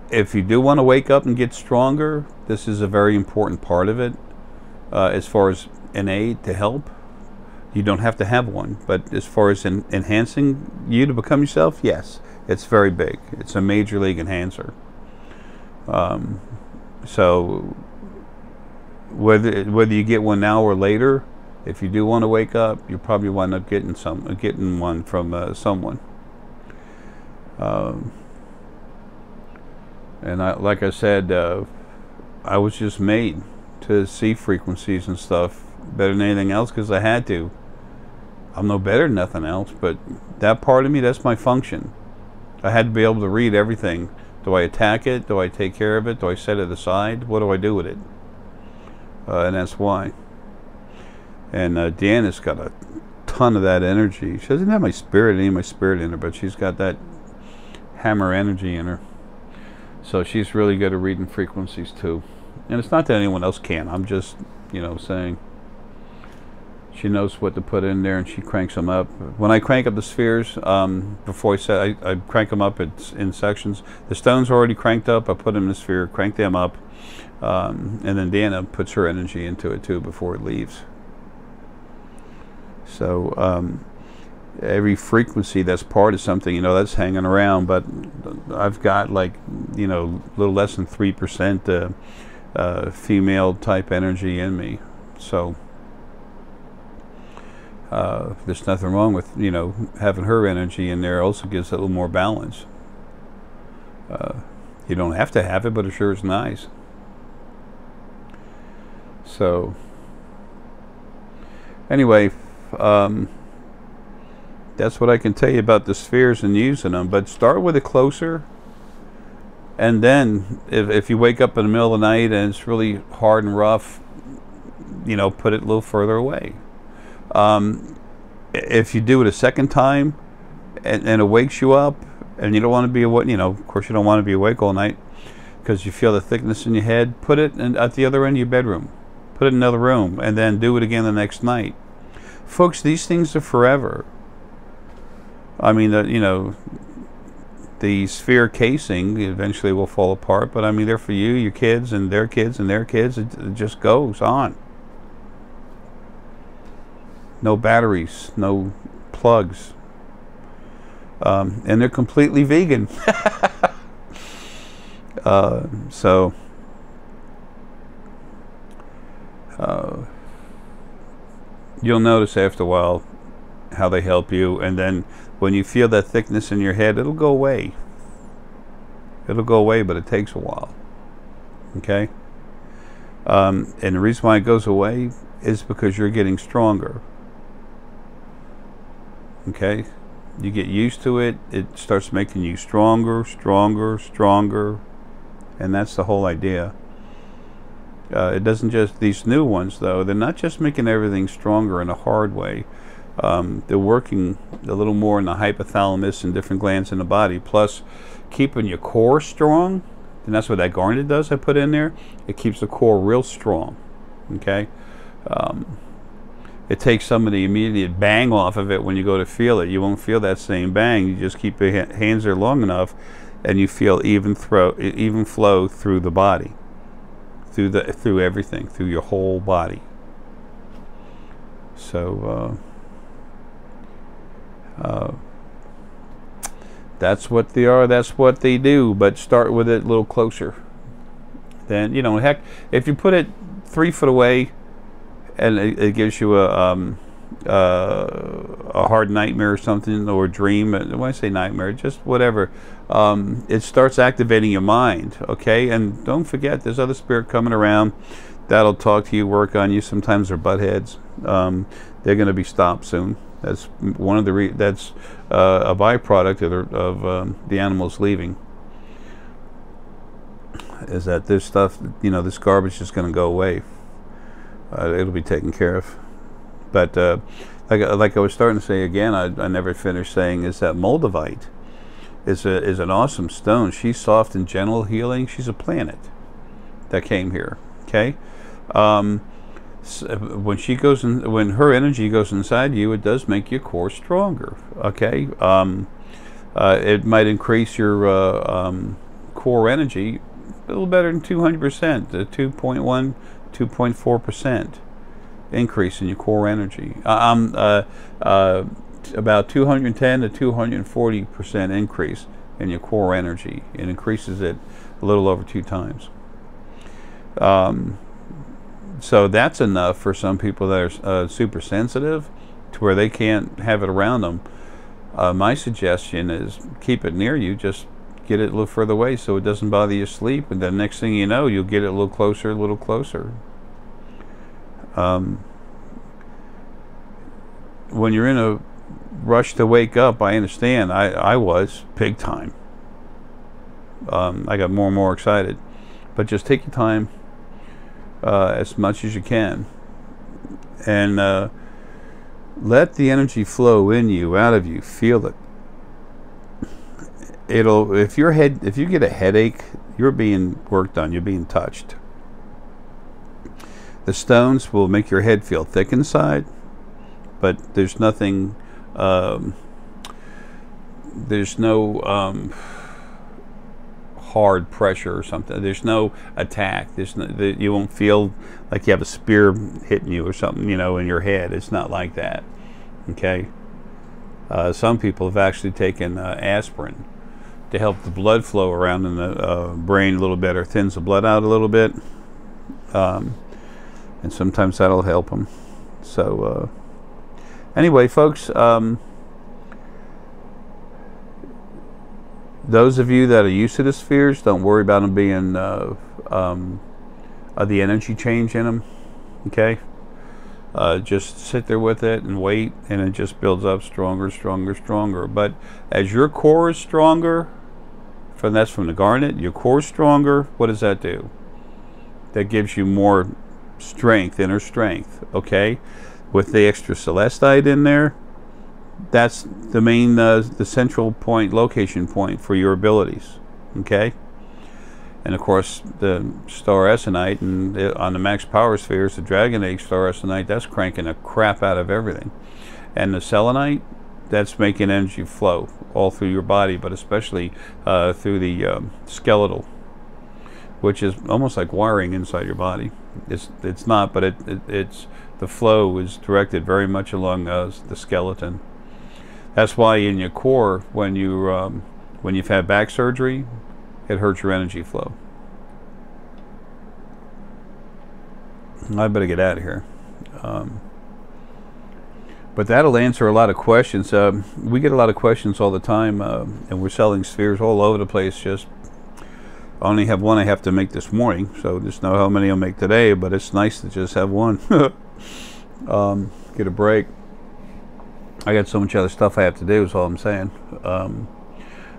If you do want to wake up and get stronger, this is a very important part of it, as far as an aid to help. You don't have to have one, but as far as enhancing you to become yourself, yes, it's very big. It's a major league enhancer. So whether you get one now or later, if you do want to wake up, you probably wind up getting one from someone. And like I said, I was just made to see frequencies and stuff better than anything else, because I had to. I'm no better than nothing else, but that part of me, that's my function. I had to be able to read everything. Do I attack it? Do I take care of it? Do I set it aside? What do I do with it? And that's why. And Deanna's got a ton of that energy. She doesn't have my spirit in her, but she's got that hammer energy in her. So she's really good at reading frequencies too. And it's not that anyone else can. I'm just, you know, saying. She knows what to put in there, and she cranks them up. When I crank up the spheres, before I crank them up in sections. The stones are already cranked up. I put them in the sphere, crank them up, and then Dana puts her energy into it too before it leaves. So every frequency that's part of something, you know, that's hanging around. But I've got, like, you know, a little less than 3% female type energy in me. So there's nothing wrong with, you know, having her energy in there. Also gives it a little more balance. You don't have to have it, but it sure is nice. So anyway, that's what I can tell you about the spheres and using them. But start with it closer, and then if you wake up in the middle of the night and it's really hard and rough, you know, put it a little further away. If you do it a second time and it wakes you up, and you don't want to be awake, you know, of course you don't want to be awake all night because you feel the thickness in your head, put it at the other end of your bedroom. Put it in another room, and then do it again the next night. Folks, these things are forever. I mean, you know, the sphere casing eventually will fall apart, but I mean, they're for you, your kids, and their kids, and their kids. It just goes on. No batteries, no plugs. And they're completely vegan. So you'll notice after a while how they help you, and then when you feel that thickness in your head, it'll go away. It'll go away, but it takes a while. Okay? And the reason why it goes away is because you're getting stronger. Okay? You get used to it, it starts making you stronger, stronger, stronger, and that's the whole idea. It doesn't just, these new ones though, they're not just making everything stronger in a hard way. They're working a little more in the hypothalamus and different glands in the body, plus keeping your core strong, and that's what that Garnet does I put in there. It keeps the core real strong. Okay? It takes some of the immediate bang off of it when you go to feel it. You won't feel that same bang. You just keep your hands there long enough, and you feel even flow through the body, through everything, through your whole body. So that's what they are. That's what they do. But start with it a little closer. Then, you know, heck, if you put it 3 foot away, and it gives you a hard nightmare or something, or a dream. When I say nightmare, just whatever, it starts activating your mind. Okay, and don't forget, there's other spirit coming around that'll talk to you, work on you. Sometimes they're butt heads. They're going to be stopped soon. That's one of the that's a byproduct of the animals leaving. Is that this stuff, you know, this garbage is going to go away. It'll be taken care of. But like I was starting to say again, I never finished saying, is that Moldavite is an awesome stone. She's soft and gentle healing. She's a planet that came here. Okay, so when she goes in, when her energy goes inside you, it does make your core stronger. Okay, it might increase your core energy a little better than 200%, 2.1. 2.4% increase in your core energy. About 210 to 240% increase in your core energy. It increases it a little over 2 times. So that's enough for some people that are super sensitive to where they can't have it around them. My suggestion is keep it near you. Just get it a little further away so it doesn't bother your sleep, and then next thing you know, you'll get it a little closer, a little closer. When you're in a rush to wake up, I understand. I was big time. I got more and more excited, but just take your time as much as you can, and let the energy flow in you, out of you. Feel it. If you get a headache, you're being worked on, you're being touched. The stones will make your head feel thick inside, but there's nothing, there's no hard pressure or something. There's no attack. You won't feel like you have a spear hitting you or something, you know, in your head. It's not like that. Okay. Some people have actually taken aspirin to help the blood flow around in the brain a little better, thins the blood out a little bit, and sometimes that'll help them. So anyway, folks, those of you that are used to the spheres, don't worry about them being the energy change in them. Okay, just sit there with it and wait, and it just builds up stronger, stronger, stronger. But as your core is stronger, that's from the Garnet, your core is stronger, what does that do? That gives you more strength, inner strength. Okay, with the extra celestite in there, that's the main, the central point, location point for your abilities. Okay, and of course the star Essenite, and on the max power spheres, the Dragon Age star Essenite, that's cranking the crap out of everything, and the selenite, that's making energy flow all through your body, but especially through the skeletal, which is almost like wiring inside your body. It's not, but it's the flow is directed very much along the skeleton. That's why in your core, when you've had back surgery, it hurts your energy flow. I better get out of here. But that'll answer a lot of questions. We get a lot of questions all the time, and we're selling spheres all over the place. Just I only have one I have to make this morning, so just know how many I'll make today, but it's nice to just have one. Get a break. I got so much other stuff I have to do, is all I'm saying.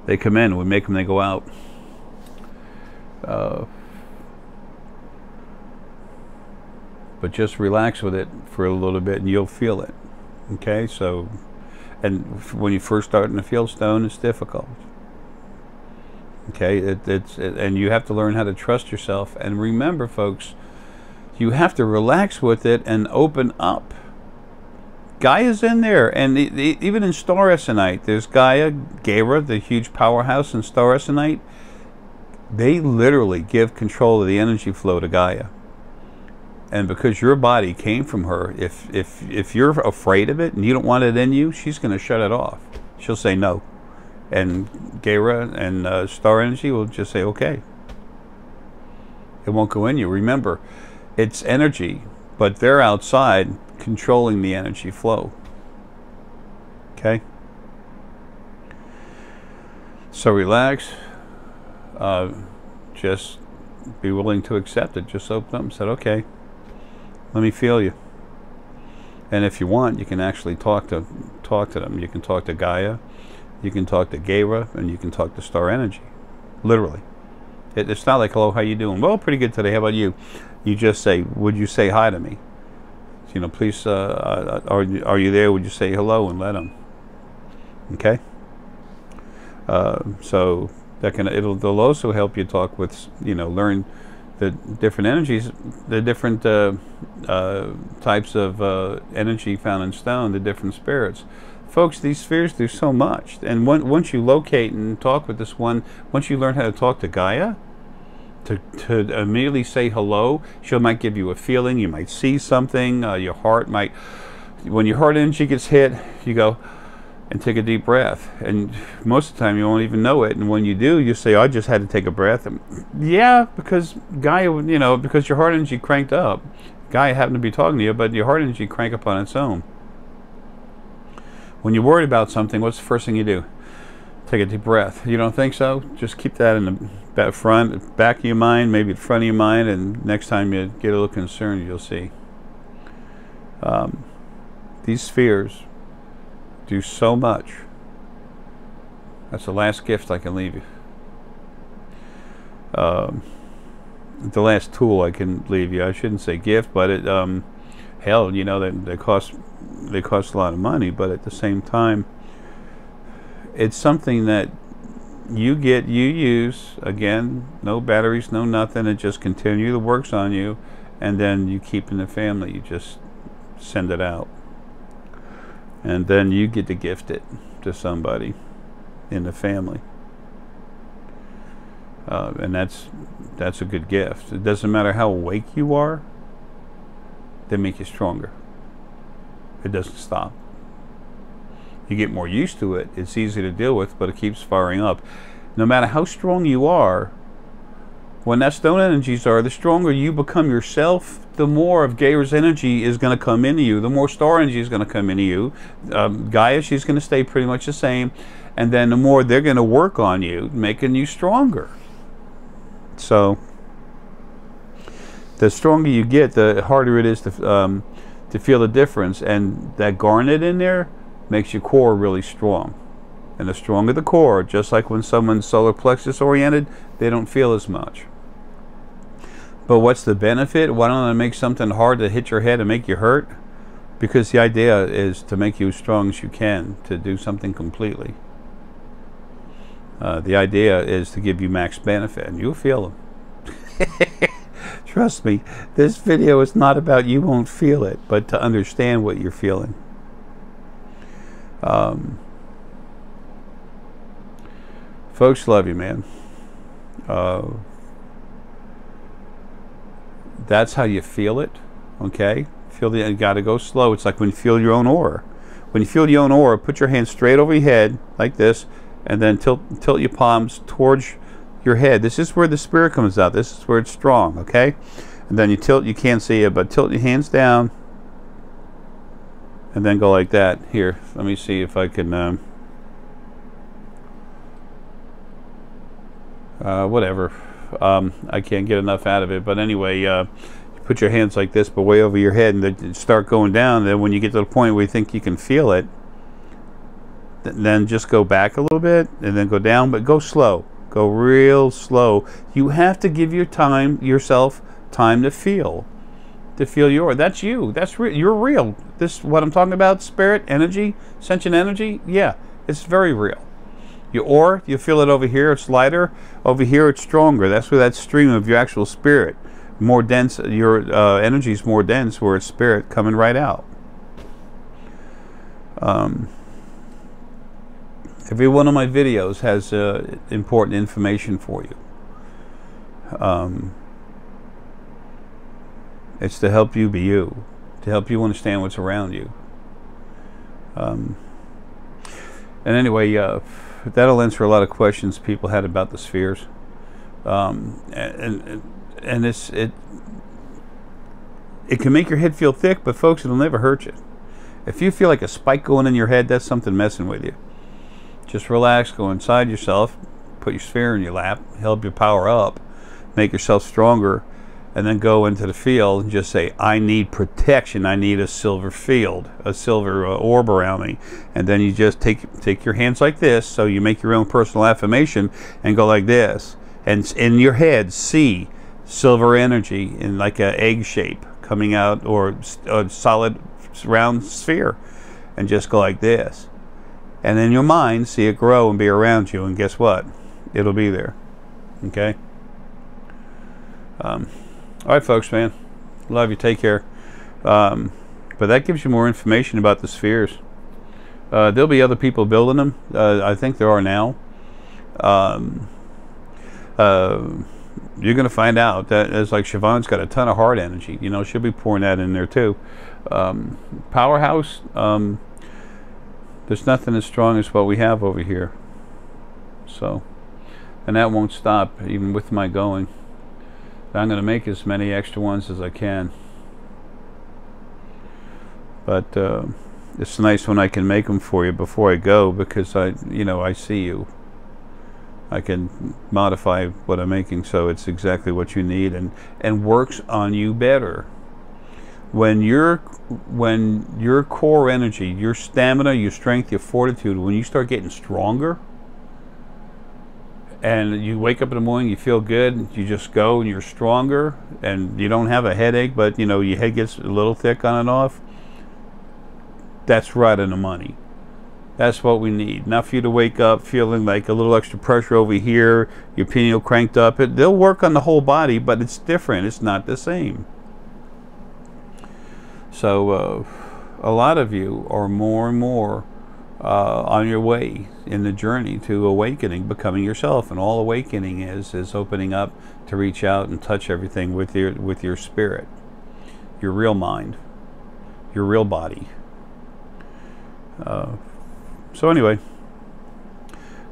They come in, we make them, they go out. But just relax with it for a little bit and you'll feel it. Okay, so, and when you first starting to feel stone, it's difficult. Okay, and you have to learn how to trust yourself. And remember, folks, you have to relax with it and open up. Gaia's in there, and even in star Essenite, there's Gaia, Gaia, the huge powerhouse in star Essenite. They literally give control of the energy flow to Gaia. And because your body came from her, if you're afraid of it and you don't want it in you, she's going to shut it off. She'll say no. And Gaia and star energy will just say, okay. It won't go in you. Remember, it's energy, but they're outside controlling the energy flow. Okay? So relax. Just be willing to accept it. Just open up and say, okay, let me feel you. And if you want, you can actually talk to them. You can talk to Gaia, you can talk to Gaia, and you can talk to star energy. Literally. It's not like, hello, how you doing? Well, pretty good today. How about you? You just say, would you say hi to me? You know, please, are you there? Would you say hello and let them? Okay? So that they'll also help you talk with, you know, learn the different energies, the different types of energy found in stone, the different spirits. Folks, these spheres do so much. And once you locate and talk with this one, once you learn how to talk to Gaia, to immediately say hello, she might give you a feeling, you might see something, your heart might, when your heart energy gets hit, you go and take a deep breath. And most of the time you won't even know it. And when you do, you say, oh, I just had to take a breath. And yeah, because Gaia, you know, because your heart energy cranked up. Gaia happened to be talking to you, but your heart energy crank up on its own. When you're worried about something, what's the first thing you do? Take a deep breath. You don't think so? Just keep that in the back of your mind, maybe the front of your mind, and next time you get a little concerned, you'll see. These spheres do so much. That's the last gift I can leave you. The last tool I can leave you. I shouldn't say gift, but it, hell, you know, they cost a lot of money, but at the same time, it's something that you use, again, no batteries, no nothing, it just continually works on you, and then you keep in the family, you just send it out. And then you get to gift it to somebody in the family. And that's a good gift. It doesn't matter how awake you are, they make you stronger. It doesn't stop. You get more used to it, it's easy to deal with, but it keeps firing up. No matter how strong you are, when that stone energies are, the stronger you become yourself, the more of Gaia's energy is going to come into you, the more star energy is going to come into you. Gaia, she's going to stay pretty much the same, and then the more they're going to work on you, making you stronger. So the stronger you get, the harder it is to feel the difference. And that garnet in there makes your core really strong. And the stronger the core, just like when someone's solar plexus oriented, they don't feel as much. But what's the benefit? Why don't I make something hard to hit your head and make you hurt? Because the idea is to make you as strong as you can, to do something completely. The idea is to give you max benefit, and you'll feel them. Trust me, this video is not about you won't feel it, but to understand what you're feeling. Folks, love you, man. That's how you feel it, okay? You gotta go slow. It's like when you feel your own aura. When you feel your own aura, put your hand straight over your head, like this, and then tilt your palms towards your head. This is where the spirit comes out. This is where it's strong, okay? And then you tilt, you can't see it, but tilt your hands down, and then go like that. Here, let me see if I can, whatever. I can't get enough out of it. But anyway, you put your hands like this, but way over your head, and then start going down. Then when you get to the point where you think you can feel it, then just go back a little bit, and then go down, but go slow. Go real slow. You have to give yourself time to feel. That's you. You're real. This, what I'm talking about, spirit, energy, sentient energy, yeah, it's very real. You feel it over here, it's lighter. Over here, it's stronger. That's where that stream of your actual spirit, more dense, your energy is more dense, where it's spirit coming right out. Every one of my videos has important information for you. It's to help you be you, to help you understand what's around you. And anyway, that'll answer a lot of questions people had about the spheres. And it can make your head feel thick, but folks, it'll never hurt you. If you feel like a spike going in your head, that's something messing with you. Just relax, go inside yourself, put your sphere in your lap, help you power up, make yourself stronger, and then go into the field and just say, I need protection. I need a silver field, a silver orb around me. And then you just take your hands like this, so you make your own personal affirmation and go like this. And in your head, see silver energy in like an egg shape coming out, or a solid round sphere. And just go like this. And in your mind, see it grow and be around you. And guess what? It'll be there. Okay? All right, folks, man. Love you. Take care. But that gives you more information about the spheres. There'll be other people building them. I think there are now. You're going to find out that it's like Siobhan's got a ton of heart energy. You know, she'll be pouring that in there too. Powerhouse, there's nothing as strong as what we have over here. So, and that won't stop even with my going. I'm going to make as many extra ones as I can. But it's nice when I can make them for you before I go, because I see you. I can modify what I'm making so it's exactly what you need, and works on you better. When your core energy, your stamina, your strength, your fortitude, when you start getting stronger, and you wake up in the morning, you feel good, you just go and you're stronger, and you don't have a headache, but your head gets a little thick on and off, that's right on the money. That's what we need. Not for you to wake up feeling like a little extra pressure over here, your pineal cranked up. They'll work on the whole body, but it's different. It's not the same. So a lot of you are more and more on your way in the journey to awakening, becoming yourself. And all awakening is opening up to reach out and touch everything with your spirit, your real mind, your real body. So anyway,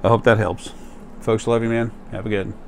I hope that helps. Folks, love you, man. Have a good one.